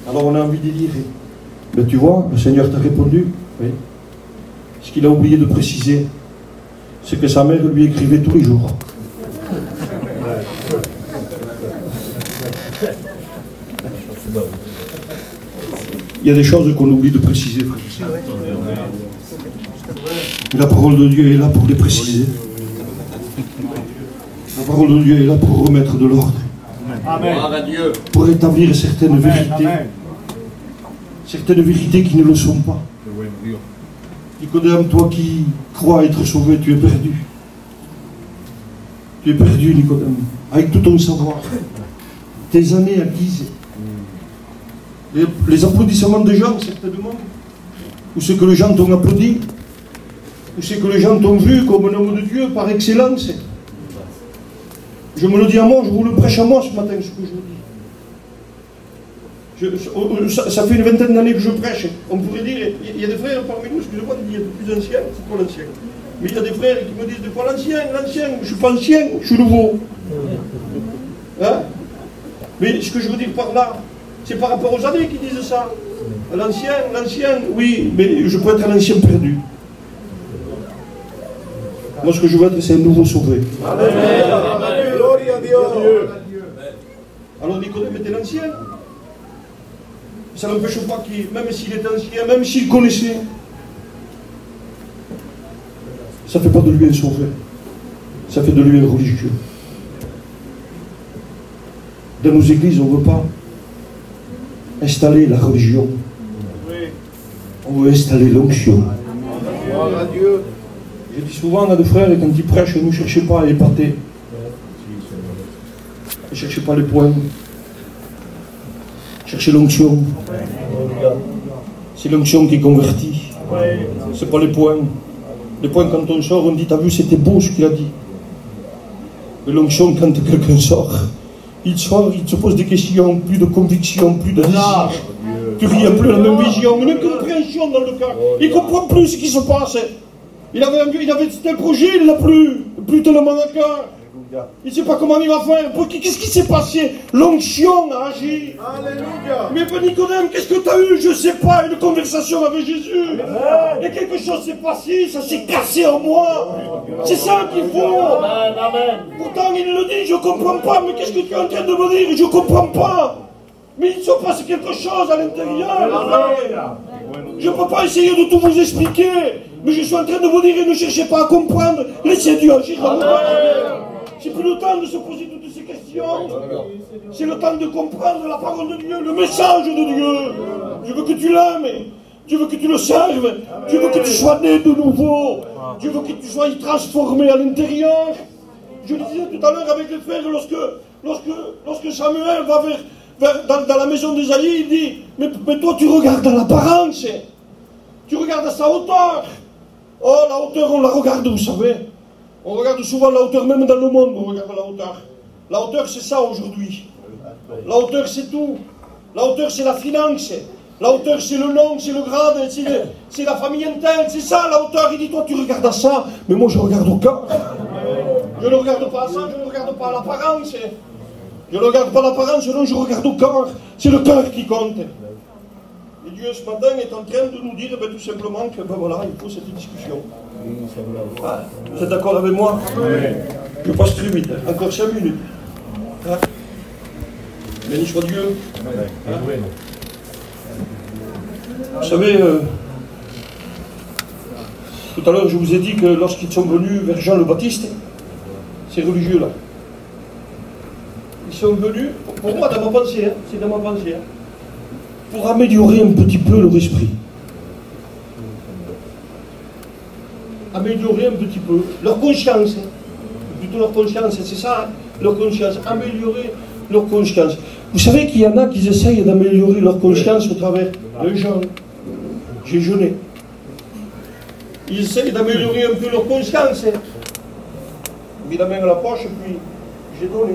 Alors on a envie de dire, mais tu vois, le Seigneur t'a répondu. Oui. Ce qu'il a oublié de préciser, c'est que sa mère lui écrivait tous les jours. Il y a des choses qu'on oublie de préciser, frère. Et la parole de Dieu est là pour les préciser. La parole de Dieu est là pour remettre de l'ordre. Pour établir certaines vérités. Certaines vérités qui ne le sont pas. Nicodème, toi qui crois être sauvé, tu es perdu. Tu es perdu, Nicodème. Avec tout ton savoir. Tes années acquises. Les applaudissements des gens, certainement. Ou ce que les gens t'ont applaudi. Ou ce que les gens t'ont vu comme un homme de Dieu par excellence. Je me le dis à moi, je vous le prêche à moi ce matin, ce que je vous dis. Ça fait une vingtaine d'années que je prêche. On pourrait dire, il y a des frères parmi nous, excusez-moi de dire de plus anciens, c'est pas l'ancien. Mais il y a des frères qui me disent de quoi l'ancien, je ne suis pas ancien, je suis nouveau. Mais ce que je veux dire par là, c'est par rapport aux années qui disent ça. L'ancien, oui, mais je peux être un ancien perdu. Moi, ce que je veux être, c'est un nouveau sauvé. Amen. Gloria a Dieu. Alors Nicodème était l'ancien. Ça n'empêche pas qu'il, même s'il est ancien, même s'il connaissait, ça ne fait pas de lui un sauvé. Ça fait de lui un religieux. Dans nos églises, on ne veut pas installer la religion. On veut installer l'onction. Gloire à Dieu. Je dis souvent à des frères, quand ils prêchent, ne cherchez pas à épater. Ne cherchez pas les points. Cherchez l'onction. C'est l'onction qui convertit. Ce n'est pas les points. Les points, quand on sort, on dit, t'as vu, c'était beau ce qu'il a dit. Mais l'onction, quand quelqu'un sort, il se pose des questions, plus de conviction, plus de désir. Plus rien, plus la même vision, une incompréhension dans le cœur. Il ne comprend plus ce qui se passe. Il avait un projet, il ne l'a plus tellement à cœur. Il ne sait pas comment il va faire. Qu'est-ce qui s'est passé? L'onction a agi. Alléluia. Mais Nicodème, qu'est-ce que tu as eu? Je ne sais pas, une conversation avec Jésus. Et quelque chose s'est passé, ça s'est cassé en moi. C'est ça qu'il faut. Pourtant, il le dit, je ne comprends pas. Mais qu'est-ce que tu es en train de me dire? Je ne comprends pas. Mais il se passe quelque chose à l'intérieur. Je ne peux pas essayer de tout vous expliquer. Mais je suis en train de vous dire, ne cherchez pas à comprendre. Laissez Dieu agir dans vous. C'est plus le temps de se poser toutes ces questions. C'est le temps de comprendre la parole de Dieu, le message de Dieu. Dieu veut que tu l'aimes. Dieu veut que tu le serves. Dieu veut que tu sois né de nouveau. Dieu veut que tu sois transformé à l'intérieur. Je le disais tout à l'heure avec les frères, lorsque Samuel va dans la maison d'Ésaïe, il dit, mais toi tu regardes à l'apparence. Tu regardes à sa hauteur. Oh, la hauteur, on la regarde, vous savez. On regarde souvent la hauteur, même dans le monde, on regarde la hauteur. La hauteur, c'est ça aujourd'hui. La hauteur, c'est tout. La hauteur, c'est la finance. La hauteur, c'est le nom, c'est le grade, c'est la famille interne, c'est ça la hauteur. Il dit, toi, tu regardes à ça, mais moi, je regarde au cœur. Je ne regarde pas à ça, je ne regarde pas à l'apparence. Je ne regarde pas l'apparence, non, je regarde au cœur. C'est le cœur qui compte. Et Dieu, ce matin, est en train de nous dire tout simplement que, voilà, il faut cette discussion. Ah, vous êtes d'accord avec moi? Je passe très vite, encore 5 minutes. Hein? Béni soit Dieu. Hein? Vous savez, tout à l'heure, je vous ai dit que lorsqu'ils sont venus vers Jean le Baptiste, ces religieux-là, ils sont venus, pour moi, dans ma pensée, hein, c'est dans ma pensée, hein, pour améliorer un petit peu leur esprit. Améliorer un petit peu leur conscience. Plutôt leur conscience, c'est ça, hein, leur conscience. Améliorer leur conscience. Vous savez qu'il y en a qui essayent d'améliorer leur conscience au travers d'un jeûne. J'ai jeûné. Ils essayent d'améliorer un peu leur conscience. Hein. Mis la main à la poche, puis j'ai donné.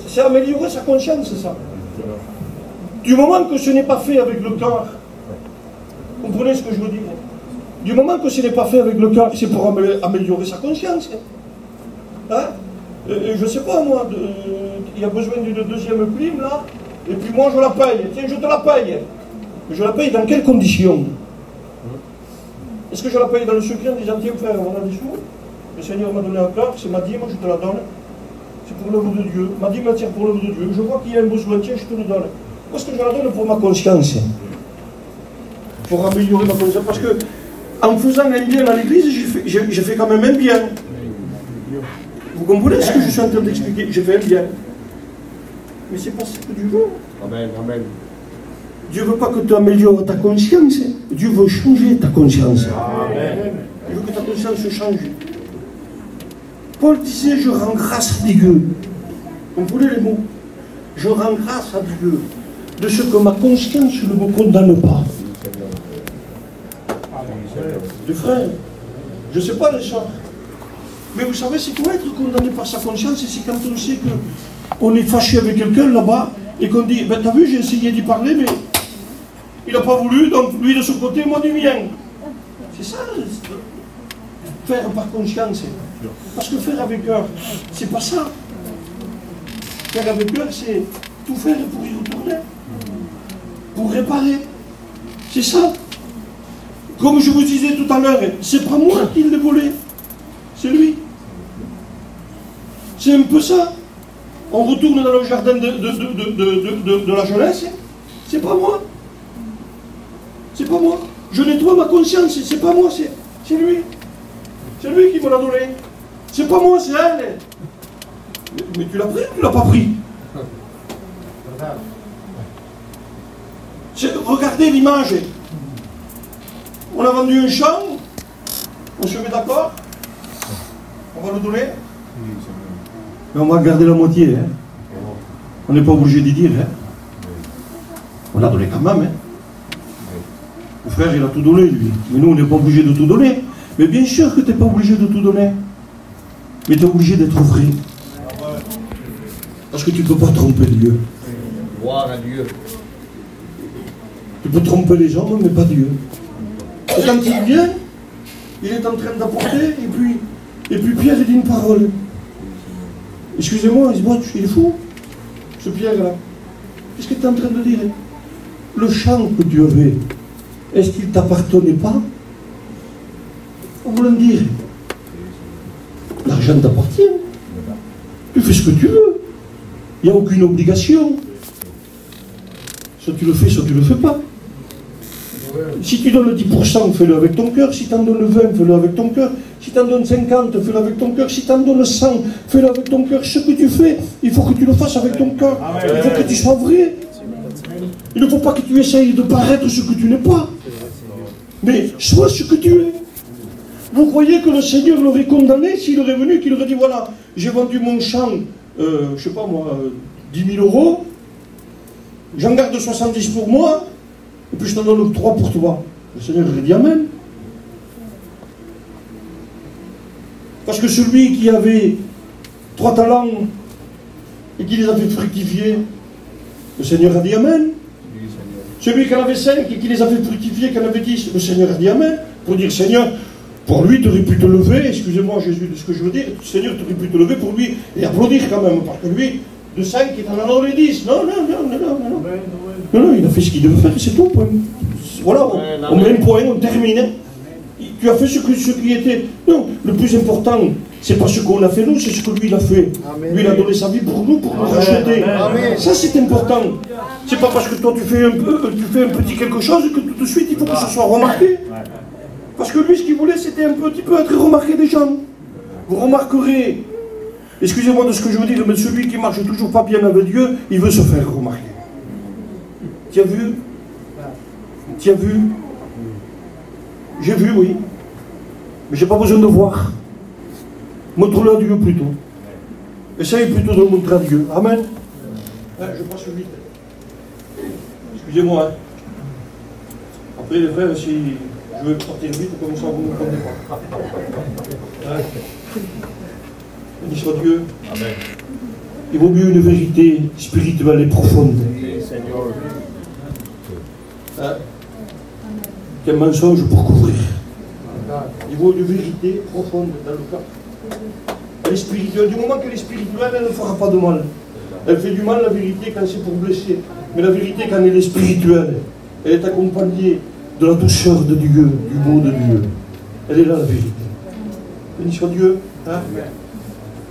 C'est améliorer sa conscience, c'est ça. Du moment que ce n'est pas fait avec le cœur, comprenez ce que je veux dire? Du moment que ce n'est pas fait avec le cœur, c'est pour améliorer sa conscience. Hein? Je ne sais pas, moi, il y a besoin d'une deuxième clim, là, et puis moi je la paye. Tiens, je te la paye. Mais je la paye dans quelles conditions? Est-ce que je la paye dans le secret en disant, tiens frère, on a des sous, le Seigneur m'a donné un cœur, c'est ma dîme, je te la donne. C'est pour l'œuvre de Dieu. Ma dîme tient pour l'œuvre de Dieu. Je vois qu'il y a un besoin, tiens, je te le donne. Où est-ce que je la donne? Pour ma conscience. Pour améliorer ma conscience. Parce que, en faisant un bien à l'église, j'ai fait quand même un bien. Vous comprenez ce que je suis en train d'expliquer? J'ai fait un bien. Mais c'est pas ce que Dieu veut. Amen, amen. Dieu ne veut pas que tu améliores ta conscience. Dieu veut changer ta conscience. Amen. Il veut que ta conscience change. Paul disait, je rends grâce à Dieu. Vous comprenez les mots? Je rends grâce à Dieu de ce que ma conscience ne me condamne pas. Les frères, je ne sais pas les soirs. Mais vous savez, c'est quoi être condamné par sa conscience? C'est quand on sait qu'on est fâché avec quelqu'un là-bas et qu'on dit, ben t'as vu, j'ai essayé d'y parler, mais il n'a pas voulu, donc lui de son côté, moi du mien. C'est ça, faire par conscience. Parce que faire avec cœur, c'est pas ça. Faire avec cœur, c'est tout faire pour y retourner. Pour réparer. C'est ça. Comme je vous disais tout à l'heure, c'est pas moi qui l'ai volé. C'est lui. C'est un peu ça. On retourne dans le jardin de la jeunesse. C'est pas moi. C'est pas moi. Je nettoie ma conscience. C'est pas moi, c'est lui. C'est lui qui me l'a donné. C'est pas moi, c'est elle. Mais tu l'as pris ou tu l'as pas pris? Regardez l'image. On a vendu un champ. On se met d'accord. On va le donner. Mais on va garder la moitié. Hein. On n'est pas obligé d'y dire. Hein. On l'a donné quand même. Hein. Le frère, il a tout donné, lui. Mais nous, on n'est pas obligé de tout donner. Mais bien sûr que tu n'es pas obligé de tout donner. Mais tu es obligé d'être vrai. Parce que tu ne peux pas tromper Dieu. Gloire à Dieu. Tu peux tromper les hommes, mais pas Dieu. Et quand il vient, il est en train d'apporter, et puis Pierre, il dit une parole. Excusez-moi, il est fou, ce Pierre-là. Qu'est-ce que tu es en train de dire? Le champ que tu avais, est-ce qu'il ne t'appartenait pas? On va le dire. L'argent t'appartient. Tu fais ce que tu veux. Il n'y a aucune obligation. Soit tu le fais, soit tu ne le fais pas. Si tu donnes 10%, fais-le avec ton cœur. Si tu en donnes 20, fais-le avec ton cœur. Si tu en donnes 50, fais-le avec ton cœur. Si tu en donnes 100, fais-le avec ton cœur. Ce que tu fais, il faut que tu le fasses avec ton cœur. Il faut que tu sois vrai. Il ne faut pas que tu essayes de paraître ce que tu n'es pas. Mais sois ce que tu es. Vous croyez que le Seigneur l'aurait condamné s'il aurait venu, qu'il aurait dit, voilà, j'ai vendu mon champ, je ne sais pas moi, 10 000 €, j'en garde 70 pour moi, et puis je t'en donne 3 pour toi. Le Seigneur aurait dit Amen. Parce que celui qui avait 3 talents et qui les a fait fructifier, le Seigneur a dit Amen. Celui qui en avait 5 et qui les a fait fructifier, qui en avait 10, le Seigneur a dit Amen. Pour dire, Seigneur, pour lui, tu aurais pu te lever, excusez-moi Jésus de ce que je veux dire, Seigneur, tu aurais pu te lever pour lui et applaudir quand même, parce que lui, de 5, il t'en a donné 10. Non, il a fait ce qu'il devait faire, c'est tout. Point. Voilà, on met un point, on termine. Tu as fait ce qui était. Non, le plus important, c'est pas ce qu'on a fait nous, c'est ce que lui il a fait. Amen. Lui il a donné sa vie pour nous racheter. Amen. Ça c'est important. C'est pas parce que toi tu fais un petit quelque chose que tout de suite il faut que ce soit remarqué. Parce que lui ce qu'il voulait c'était un petit peu être remarqué des gens. Vous remarquerez, excusez-moi de ce que je veux dire, mais celui qui marche toujours pas bien avec Dieu, il veut se faire remarquer. Tu as vu? Tu as vu? J'ai vu, oui. Mais j'ai pas besoin de voir. Montre-le à Dieu plutôt. Essaye plutôt de le montrer à Dieu. Amen. Je passe vite. Excusez-moi. Hein. Après, les frères, si je veux partir vite, comme ça, vous ne me comptez pas. Béni soit Dieu. Amen. Il vaut mieux une vérité spirituelle et profonde. Qu'un mensonge pour couvrir. Il vaut une vérité profonde dans le cœur. Elle est spirituelle. Du moment qu'elle est spirituelle, elle ne fera pas de mal. Elle fait du mal, la vérité, quand c'est pour blesser. Mais la vérité, quand elle est spirituelle, elle est accompagnée de la douceur de Dieu, du mot de Dieu. Elle est là, la vérité. Béni soit Dieu. Hein?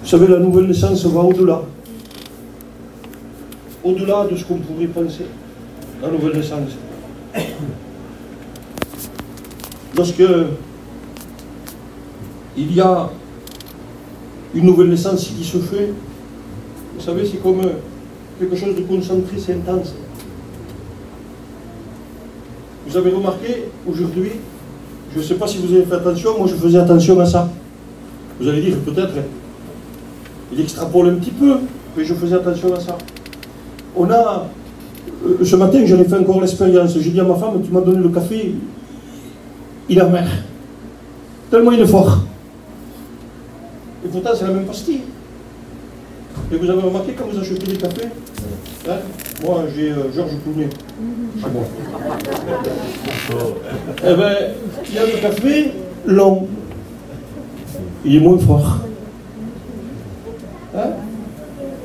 Vous savez, la nouvelle naissance va au-delà. Au-delà de ce qu'on pourrait penser. La nouvelle naissance. Lorsque il y a une nouvelle naissance qui se fait, vous savez, c'est comme quelque chose de concentré, c'est intense. Vous avez remarqué, aujourd'hui, je ne sais pas si vous avez fait attention, moi je faisais attention à ça. Vous allez dire, peut-être, il extrapole un petit peu, mais je faisais attention à ça. On a, ce matin, j'en ai fait encore l'expérience, j'ai dit à ma femme, tu m'as donné le café, il est amer. Tellement il est fort. Et pourtant, c'est la même pastille. Et vous avez remarqué quand vous achetez des cafés, hein, moi j'ai Georges Clooney. C'est bon. Eh bien, il y a le café long. Il est moins fort. Hein?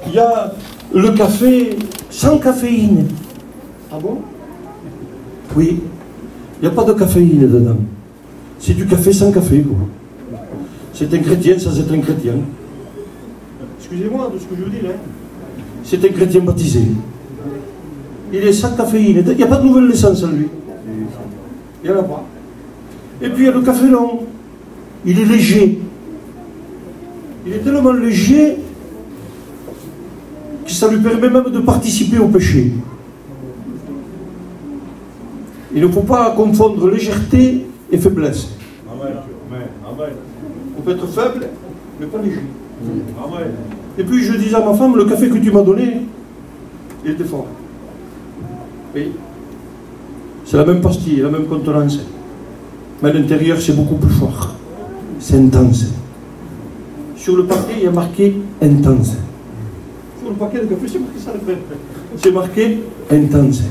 Il y a le café sans caféine. Ah bon? Oui. Il n'y a pas de caféine dedans. C'est du café sans café, quoi. C'est un chrétien sans être un chrétien. Excusez-moi de ce que je veux dire, hein. C'est un chrétien baptisé. Il est sans caféine. Il n'y a pas de nouvelle naissance en lui. Il n'y en a pas. Et puis il y a le café long. Il est léger. Il est tellement léger que ça lui permet même de participer au péché. Il ne faut pas confondre légèreté et faiblesse. On peut être faible, mais pas léger. Et puis je disais à ma femme, le café que tu m'as donné, il était fort. Oui. C'est la même pastille, la même contenance. Mais à l'intérieur, c'est beaucoup plus fort. C'est intense. Sur le paquet, il y a marqué intense. Sur le paquet de café, c'est marqué ça, le frère. C'est marqué intense.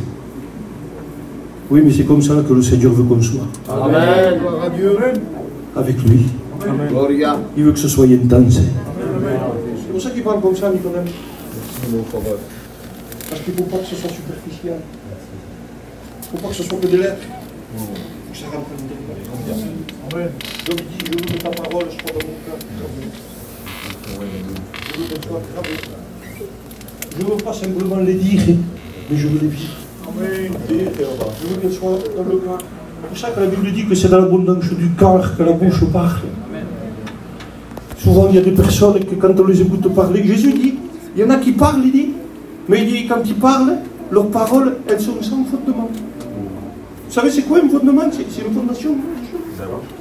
Oui, mais c'est comme ça que le Seigneur veut qu'on soit. Amen. Gloire à Dieu. Avec lui. Amen. Gloria. Il veut que ce soit intense. C'est pour ça qu'il parle comme ça, Nicodème. Parce qu'il ne faut pas que ce soit superficiel. Il ne faut pas que ce soit que des lettres. Il faut que ça rentre dans l'intérieur. Donc il dit, je veux que ta parole soit dans mon cœur. Je veux qu'elle soit gravée. Je ne veux pas simplement les dire, mais je veux les vivre. Je veux qu'elle soit dans le cœur. C'est pour ça que la Bible dit que c'est dans l'abondance du cœur que la bouche parle. Souvent il y a des personnes que quand on les écoute parler, Jésus dit, il y en a qui parlent, il dit, mais il dit quand ils parlent, leurs paroles, elles sont sans fondement. Vous savez c'est quoi un fondement? C'est une fondation.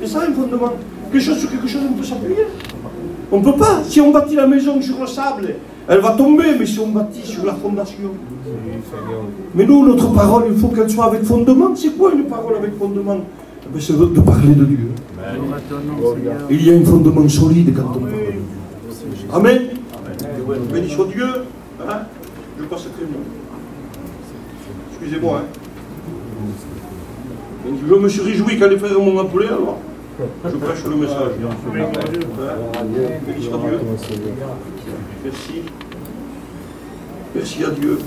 C'est ça un fondement. Quelque chose sur quelque chose, on peut s'appuyer. On ne peut pas. Si on bâtit la maison sur le sable, elle va tomber, mais si on bâtit sur la fondation. Mais nous, notre parole, il faut qu'elle soit avec fondement. C'est quoi une parole avec fondement? C'est de parler de Dieu. Il y a un fondement solide quand on parle de Dieu. Amen. Béni soit Dieu. Hein? Je passe très bien. Excusez-moi. Hein? Je me suis réjoui quand les frères m'ont appelé, alors je prêche le message. Béni soit Dieu. Merci. Merci à Dieu.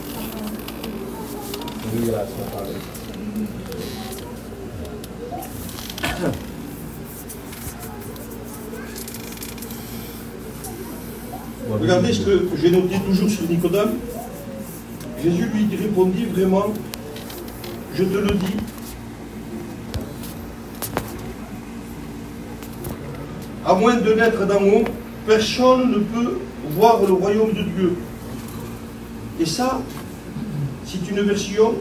Regardez ce que j'ai noté toujours sur Nicodème. Jésus lui répondit vraiment, je te le dis, à moins de naître d'en haut, personne ne peut voir le royaume de Dieu. Et ça, c'est une version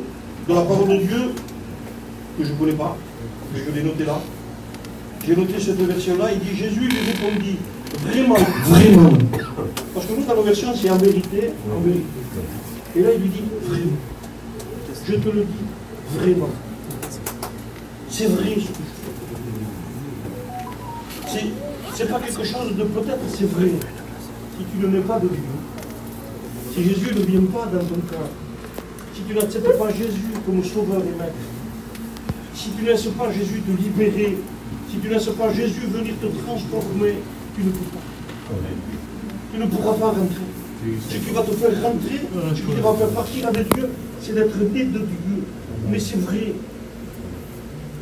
de la parole de Dieu que je ne connais pas, que je l'ai notée là. J'ai noté cette version-là, il dit, Jésus lui répondit, vraiment, vraiment. Parce que nous, dans nos versions, c'est en vérité, en vérité. Et là, il lui dit, vraiment. Je te le dis, vraiment. C'est vrai ce que je fais. C'est pas quelque chose de peut-être, c'est vrai. Si tu ne n'es pas de Dieu, si Jésus ne vient pas dans ton cœur, si tu n'acceptes pas Jésus comme sauveur et maître, si tu ne laisses pas Jésus te libérer, si tu ne laisses pas Jésus venir te transformer, tu ne peux pas. Tu ne pourras pas rentrer. Ce qui va te faire rentrer, ce qui va faire partir avec Dieu, c'est d'être né de Dieu. Mais c'est vrai.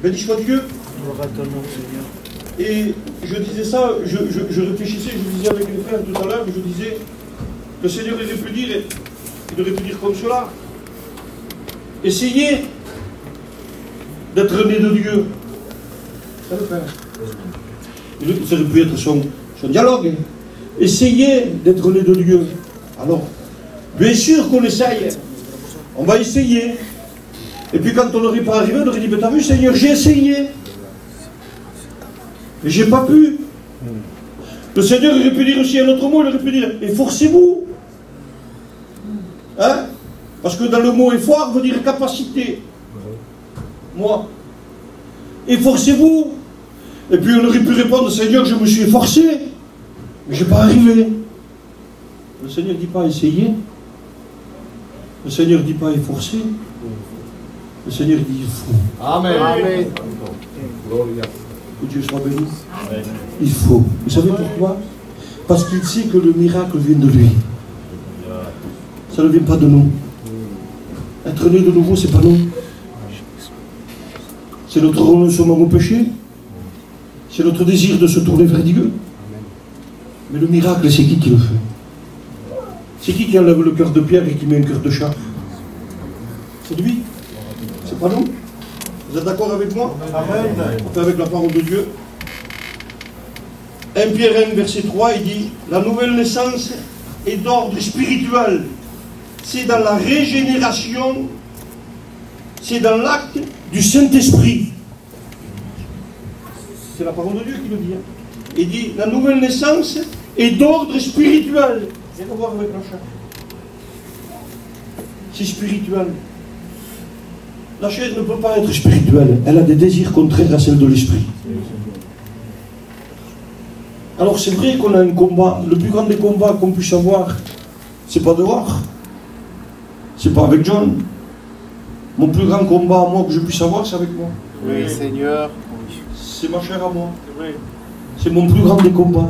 Béni soit Dieu. Et je disais ça, je réfléchissais, je disais avec les frères tout à l'heure, je disais, le Seigneur il aurait pu dire comme cela. Essayez d'être né de Dieu. Ça le fait. Ça aurait pu être son dialogue. Essayez d'être né de Dieu. Alors, bien sûr qu'on essaye. On va essayer. Et puis quand on n'aurait pas arrivé, on aurait dit, mais t'as vu Seigneur, j'ai essayé. Mais j'ai pas pu. Le Seigneur aurait pu dire aussi un autre mot, il aurait pu dire, efforcez-vous. Hein? Parce que dans le mot effort veut dire capacité. Moi. Efforcez-vous. Et puis on aurait pu répondre, Seigneur, je me suis efforcé. Mais je n'ai pas arrivé. Le Seigneur ne dit pas essayer. Le Seigneur ne dit pas efforcer. Le Seigneur dit il faut. Amen. Amen. Que Dieu soit béni. Il faut. Vous savez pourquoi? Parce qu'il sait que le miracle vient de lui. Ça ne vient pas de nous. Être né de nouveau, c'est pas nous. C'est notre renoncement au péché. C'est notre désir de se tourner vers Dieu. Mais le miracle, c'est qui le fait? C'est qui enlève le cœur de pierre et qui met un cœur de chair? C'est lui. C'est pas nous. Vous êtes d'accord avec moi? Amen. On fait avec la parole de Dieu. 1 Pierre 1, verset 3, il dit « La nouvelle naissance est d'ordre spirituel. C'est dans la régénération, c'est dans l'acte du Saint-Esprit. » C'est la parole de Dieu qui le dit. Il dit « La nouvelle naissance est d'ordre spirituel. » Rien à voir avec la chair. C'est spirituel. La chair ne peut pas être spirituelle. Elle a des désirs contraires à celles de l'esprit. Alors c'est vrai qu'on a un combat. Le plus grand des combats qu'on puisse avoir, c'est pas dehors. C'est pas avec John. Mon plus grand combat à moi que je puisse avoir, c'est avec moi. Oui, Seigneur. C'est ma chair à moi. C'est mon plus grand des combats.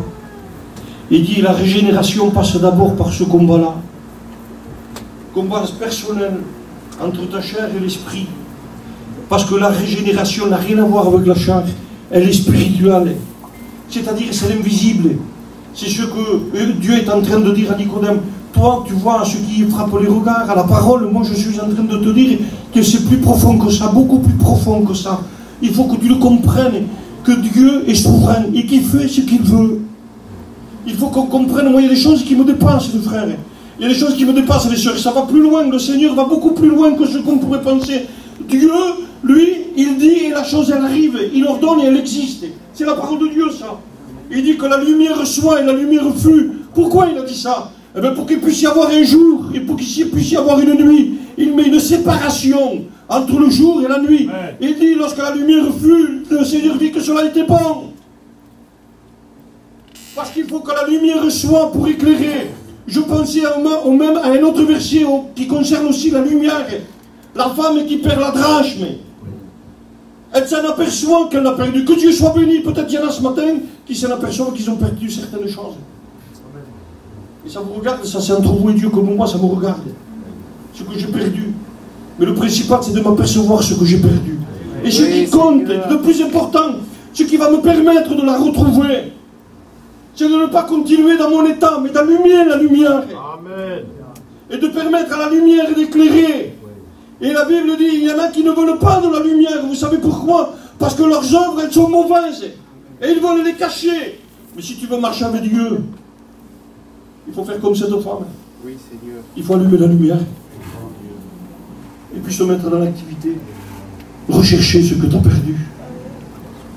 Il dit la régénération passe d'abord par ce combat-là. Combat personnel entre ta chair et l'esprit. Parce que la régénération n'a rien à voir avec la chair. Elle est spirituelle. C'est-à-dire c'est l'invisible. C'est ce que Dieu est en train de dire à Nicodème. Toi, tu vois ce qui frappe les regards, à la parole, moi je suis en train de te dire que c'est plus profond que ça, beaucoup plus profond que ça. Il faut que tu le comprennes, que Dieu est souverain et qu'il fait ce qu'il veut. Il faut qu'on comprenne, moi il y a des choses qui me dépassent, les frères. Il y a des choses qui me dépassent, les sœurs. Ça va plus loin, le Seigneur va beaucoup plus loin que ce qu'on pourrait penser. Dieu, lui, il dit et la chose elle arrive, il ordonne et elle existe. C'est la parole de Dieu ça. Il dit que la lumière soit et la lumière fut. Pourquoi il a dit ça? Eh bien pour qu'il puisse y avoir un jour et pour qu'il puisse y avoir une nuit. Il met une séparation entre le jour et la nuit. Ouais. Il dit lorsque la lumière fut, le Seigneur dit que cela était bon. Parce qu'il faut que la lumière soit pour éclairer. Je pensais même à un autre verset qui concerne aussi la lumière. La femme qui perd la drachme. Elle s'en aperçoit qu'elle l'a perdu. Que Dieu soit béni. Peut-être qu'il y en a ce matin qui s'en aperçoivent qu'ils ont perdu certaines choses. Et ça vous regarde, ça c'est entre vous et Dieu comme moi, ça me regarde. Ce que j'ai perdu. Mais le principal c'est de m'apercevoir ce que j'ai perdu. Et ce qui compte, le plus important, ce qui va me permettre de la retrouver, c'est de ne pas continuer dans mon état, mais d'allumer la lumière. Amen. Et de permettre à la lumière d'éclairer. Et la Bible dit, il y en a qui ne veulent pas de la lumière. Vous savez pourquoi? Parce que leurs œuvres, elles sont mauvaises. Et ils veulent les cacher. Mais si tu veux marcher avec Dieu, il faut faire comme cette femme. Oui, Seigneur. Il faut allumer la lumière. Et puis se mettre dans l'activité. Rechercher ce que tu as perdu.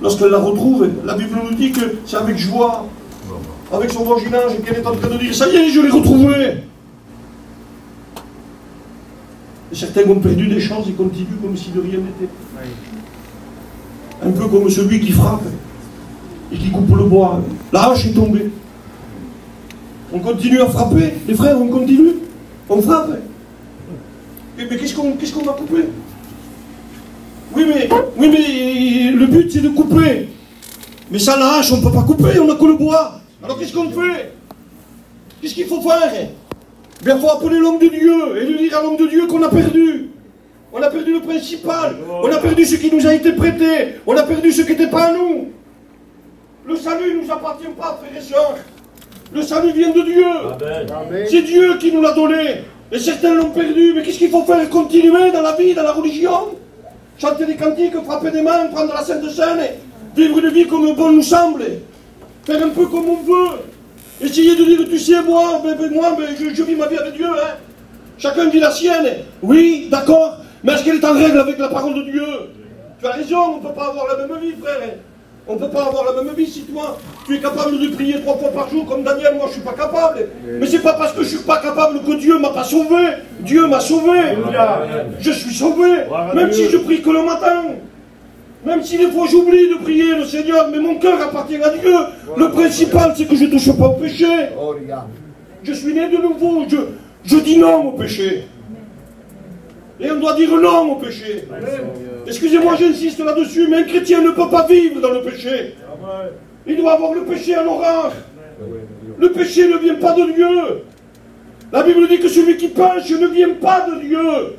Lorsqu'elle la retrouve, la Bible nous dit que c'est avec joie, avec son voisinage, qu'elle est en train de dire, ça y est, je l'ai retrouvé. Et certains ont perdu des choses et continuent comme si de rien n'était. Un peu comme celui qui frappe et qui coupe le bois. La hache est tombée. On continue à frapper, les frères, on continue. On frappe. Mais qu'est-ce qu'on va couper? Oui, mais le but c'est de couper. Mais ça, la hache, on ne peut pas couper, on n'a que le bois. Alors qu'est-ce qu'on fait? Qu'est-ce qu'il faut faire? Bien, il faut appeler l'homme de Dieu et lui dire à l'homme de Dieu qu'on a perdu. On a perdu le principal. On a perdu ce qui nous a été prêté. On a perdu ce qui n'était pas à nous. Le salut ne nous appartient pas, frères et sœurs. Le salut vient de Dieu. C'est Dieu qui nous l'a donné. Et certains l'ont perdu. Mais qu'est-ce qu'il faut faire? Continuer dans la vie, dans la religion? Chanter des cantiques, frapper des mains, prendre la Sainte Seine, vivre une vie comme bon nous semble. Faire un peu comme on veut. Essayer de dire, tu sais, moi, je vis ma vie avec Dieu. Hein. Chacun vit la sienne. Oui, d'accord. Mais est-ce qu'elle est en règle avec la parole de Dieu? Tu as raison, on ne peut pas avoir la même vie, frère. On ne peut pas avoir la même vie si toi, tu es capable de prier 3 fois par jour comme Daniel. Moi, je ne suis pas capable. Mais ce n'est pas parce que je ne suis pas capable que Dieu ne m'a pas sauvé. Dieu m'a sauvé. Je suis sauvé. Même si je prie que le matin. Même si des fois j'oublie de prier le Seigneur, mais mon cœur appartient à Dieu. Le principal, c'est que je ne touche pas au péché. Je suis né de nouveau. Je dis non au péché. Et on doit dire non au péché. Excusez-moi, j'insiste là-dessus, mais un chrétien ne peut pas vivre dans le péché. Il doit avoir le péché à l'orage. Le péché ne vient pas de Dieu. La Bible dit que celui qui pêche ne vient pas de Dieu.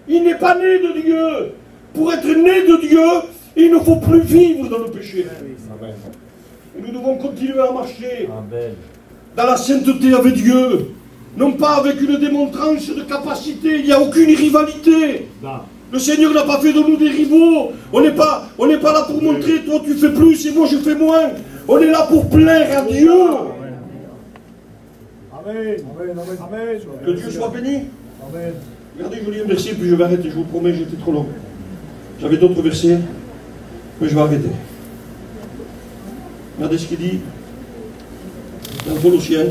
Il n'est pas né de Dieu. Pour être né de Dieu, il ne faut plus vivre dans le péché. Et nous devons continuer à marcher dans la sainteté avec Dieu. Non pas avec une démonstrance de capacité. Il n'y a aucune rivalité. Le Seigneur n'a pas fait de nous des rivaux. On n'est pas là pour montrer, toi tu fais plus et moi je fais moins. On est là pour plaire à Dieu. Amen. Amen. Que Dieu soit béni. Amen. Regardez, je lis un verset, puis je vais arrêter. Je vous promets, j'étais trop long. J'avais d'autres versets, mais je vais arrêter. Regardez ce qu'il dit dans Colossiens.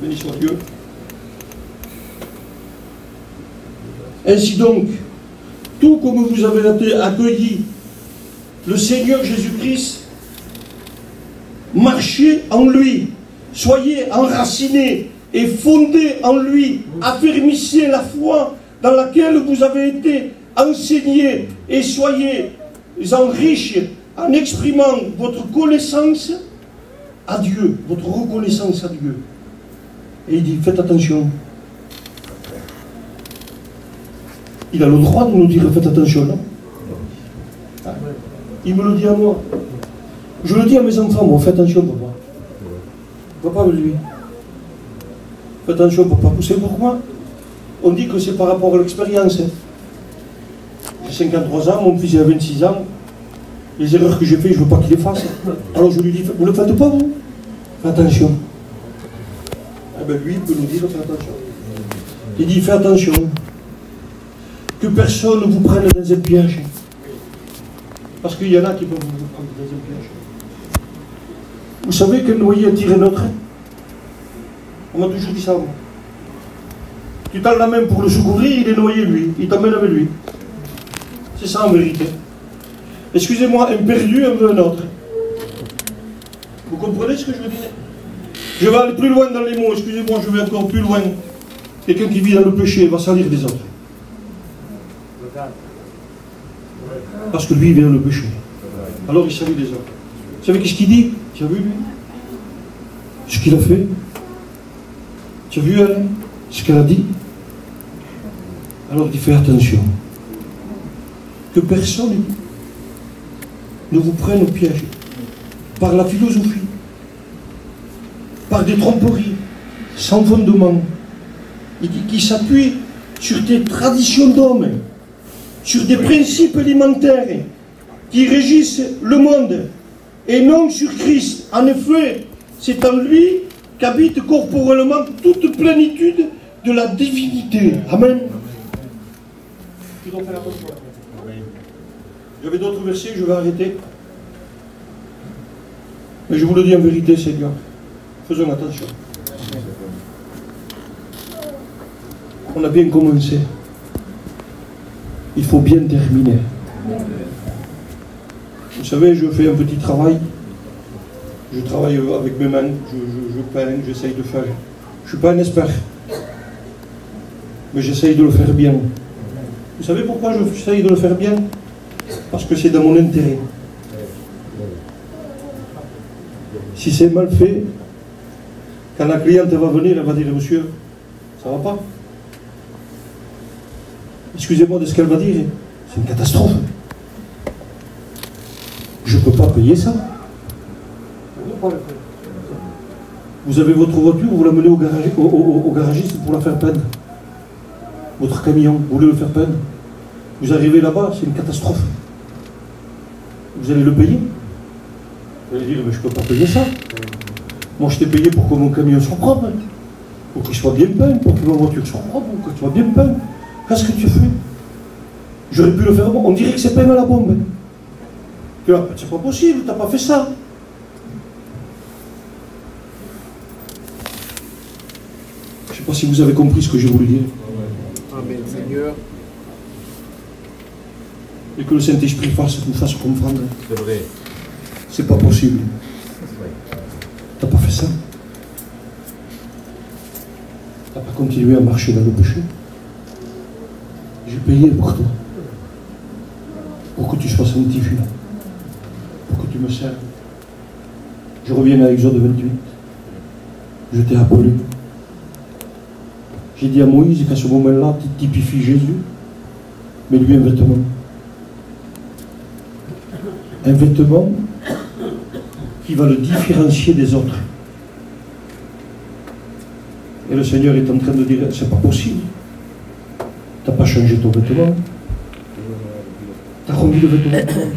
Béni soit Dieu. Ainsi donc, tout comme vous avez accueilli le Seigneur Jésus-Christ, marchez en lui, soyez enracinés et fondés en lui, affermissez la foi dans laquelle vous avez été enseignés et soyez en riches en exprimant votre connaissance à Dieu, votre reconnaissance à Dieu. Et il dit, faites attention. Il a le droit de nous dire, faites attention, non? Il me le dit à moi. Je le dis à mes enfants, moi, faites attention, papa. Papa me dit, faites attention, papa. Vous savez pourquoi? On dit que c'est par rapport à l'expérience. J'ai 53 ans, mon fils a 26 ans. Les erreurs que j'ai faites, je ne veux pas qu'il les fasse. Alors je lui dis, vous ne le faites pas, vous? Faites attention. Eh bien, lui, il peut nous dire, faites attention. Il dit, faites attention. Que personne ne vous prenne dans un piège. Parce qu'il y en a qui peuvent vous prendre dans un piège. Vous savez qu'un noyé attire un autre? On m'a toujours dit ça, moi. Tu tends la main pour le secourir, il est noyé, lui. Il t'emmène avec lui. C'est ça en vérité. Excusez-moi, un perdu, un veut un autre. Vous comprenez ce que je veux dire? Je vais aller plus loin dans les mots, excusez-moi, je vais encore plus loin. Quelqu'un qui vit dans le péché va salir des autres. Parce que lui, il vient dans le péché. Alors il salit des autres. Vous savez qu'est-ce qu'il dit? Tu as vu lui? Ce qu'il a fait? Tu as vu elle? Ce qu'elle a dit? Alors il fait attention. Que personne ne vous prenne au piège par la philosophie, par des tromperies, sans fondement. Il dit qu'il s'appuie sur des traditions d'hommes, sur des principes élémentaires qui régissent le monde, et non sur Christ. En effet, c'est en lui qu'habite corporellement toute plénitude de la divinité. Amen. Tu dois faire attention. J'avais d'autres versets, je vais arrêter. Mais je vous le dis en vérité, Seigneur, faisons attention. On a bien commencé. Il faut bien terminer. Vous savez, je fais un petit travail. Je travaille avec mes mains. Je peins, j'essaye de faire. Je ne suis pas un expert. Mais j'essaye de le faire bien. Vous savez pourquoi j'essaye de le faire bien? Parce que c'est dans mon intérêt. Si c'est mal fait, quand la cliente va venir, elle va dire, monsieur, ça va pas? Excusez-moi de ce qu'elle va dire, c'est une catastrophe. Je ne peux pas payer ça. Vous avez votre voiture, vous la menez au garagiste pour la faire peindre. Votre camion, vous voulez le faire peindre. Vous arrivez là-bas, c'est une catastrophe. Vous allez le payer? Vous allez dire, mais je ne peux pas payer ça. Moi, je t'ai payé pour que mon camion soit propre, pour qu'il soit bien peint, pour que ma voiture soit propre, pour qu'il soit bien peint. Qu'est-ce que tu fais? J'aurais pu le faire. On dirait que c'est peint à la bombe. C'est pas possible, tu n'as pas fait ça. Je ne sais pas si vous avez compris ce que j'ai voulu dire. Amen, Seigneur. Et que le Saint-Esprit nous fasse comprendre. C'est vrai. C'est pas possible. T'as pas fait ça. T'as pas continué à marcher dans le péché. J'ai payé pour toi. Pour que tu sois sanctifié. Pour que tu me serves. Je reviens à Exode 28. Je t'ai appelé. J'ai dit à Moïse qu'à ce moment-là, tu typifies Jésus, mais lui un vêtement. Un vêtement qui va le différencier des autres. Et le Seigneur est en train de dire, c'est pas possible. Tu n'as pas changé ton vêtement. Tu as remis le vêtement blanc.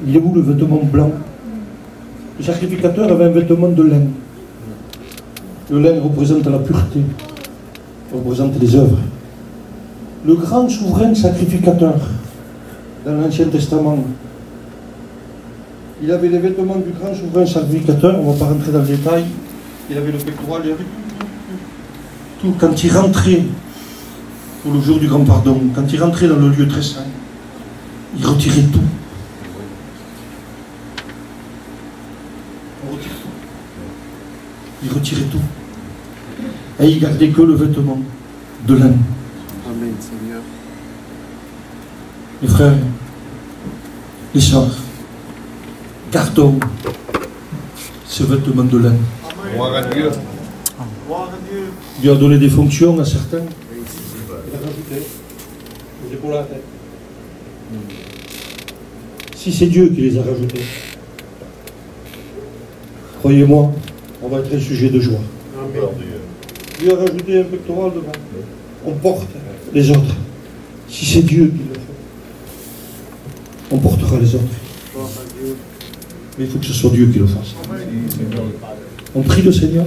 Il est où le vêtement blanc? Le sacrificateur avait un vêtement de lin. Le lin représente la pureté, représente les œuvres. Le grand souverain sacrificateur, dans l'Ancien Testament, il avait les vêtements du grand souverain sacrificateur, on ne va pas rentrer dans le détail, il avait le pectoral, il avait tout. Quand il rentrait, pour le jour du grand pardon, quand il rentrait dans le lieu très saint, il retirait tout. On retire tout. Il retirait tout. Et il gardait que le vêtement de lin. Amen, Seigneur. Les frères, les sœurs, gardons ce vêtement de lin. Gloire à Dieu. Dieu a donné des fonctions à certains. Il a rajouté les épaules à la tête. Si c'est Dieu qui les a rajoutés, croyez-moi, on va être un sujet de joie. Dieu a rajouté un pectoral devant. On porte les autres. Si c'est Dieu qui le fait, on portera les autres. Mais il faut que ce soit Dieu qui le fasse. On prie le Seigneur.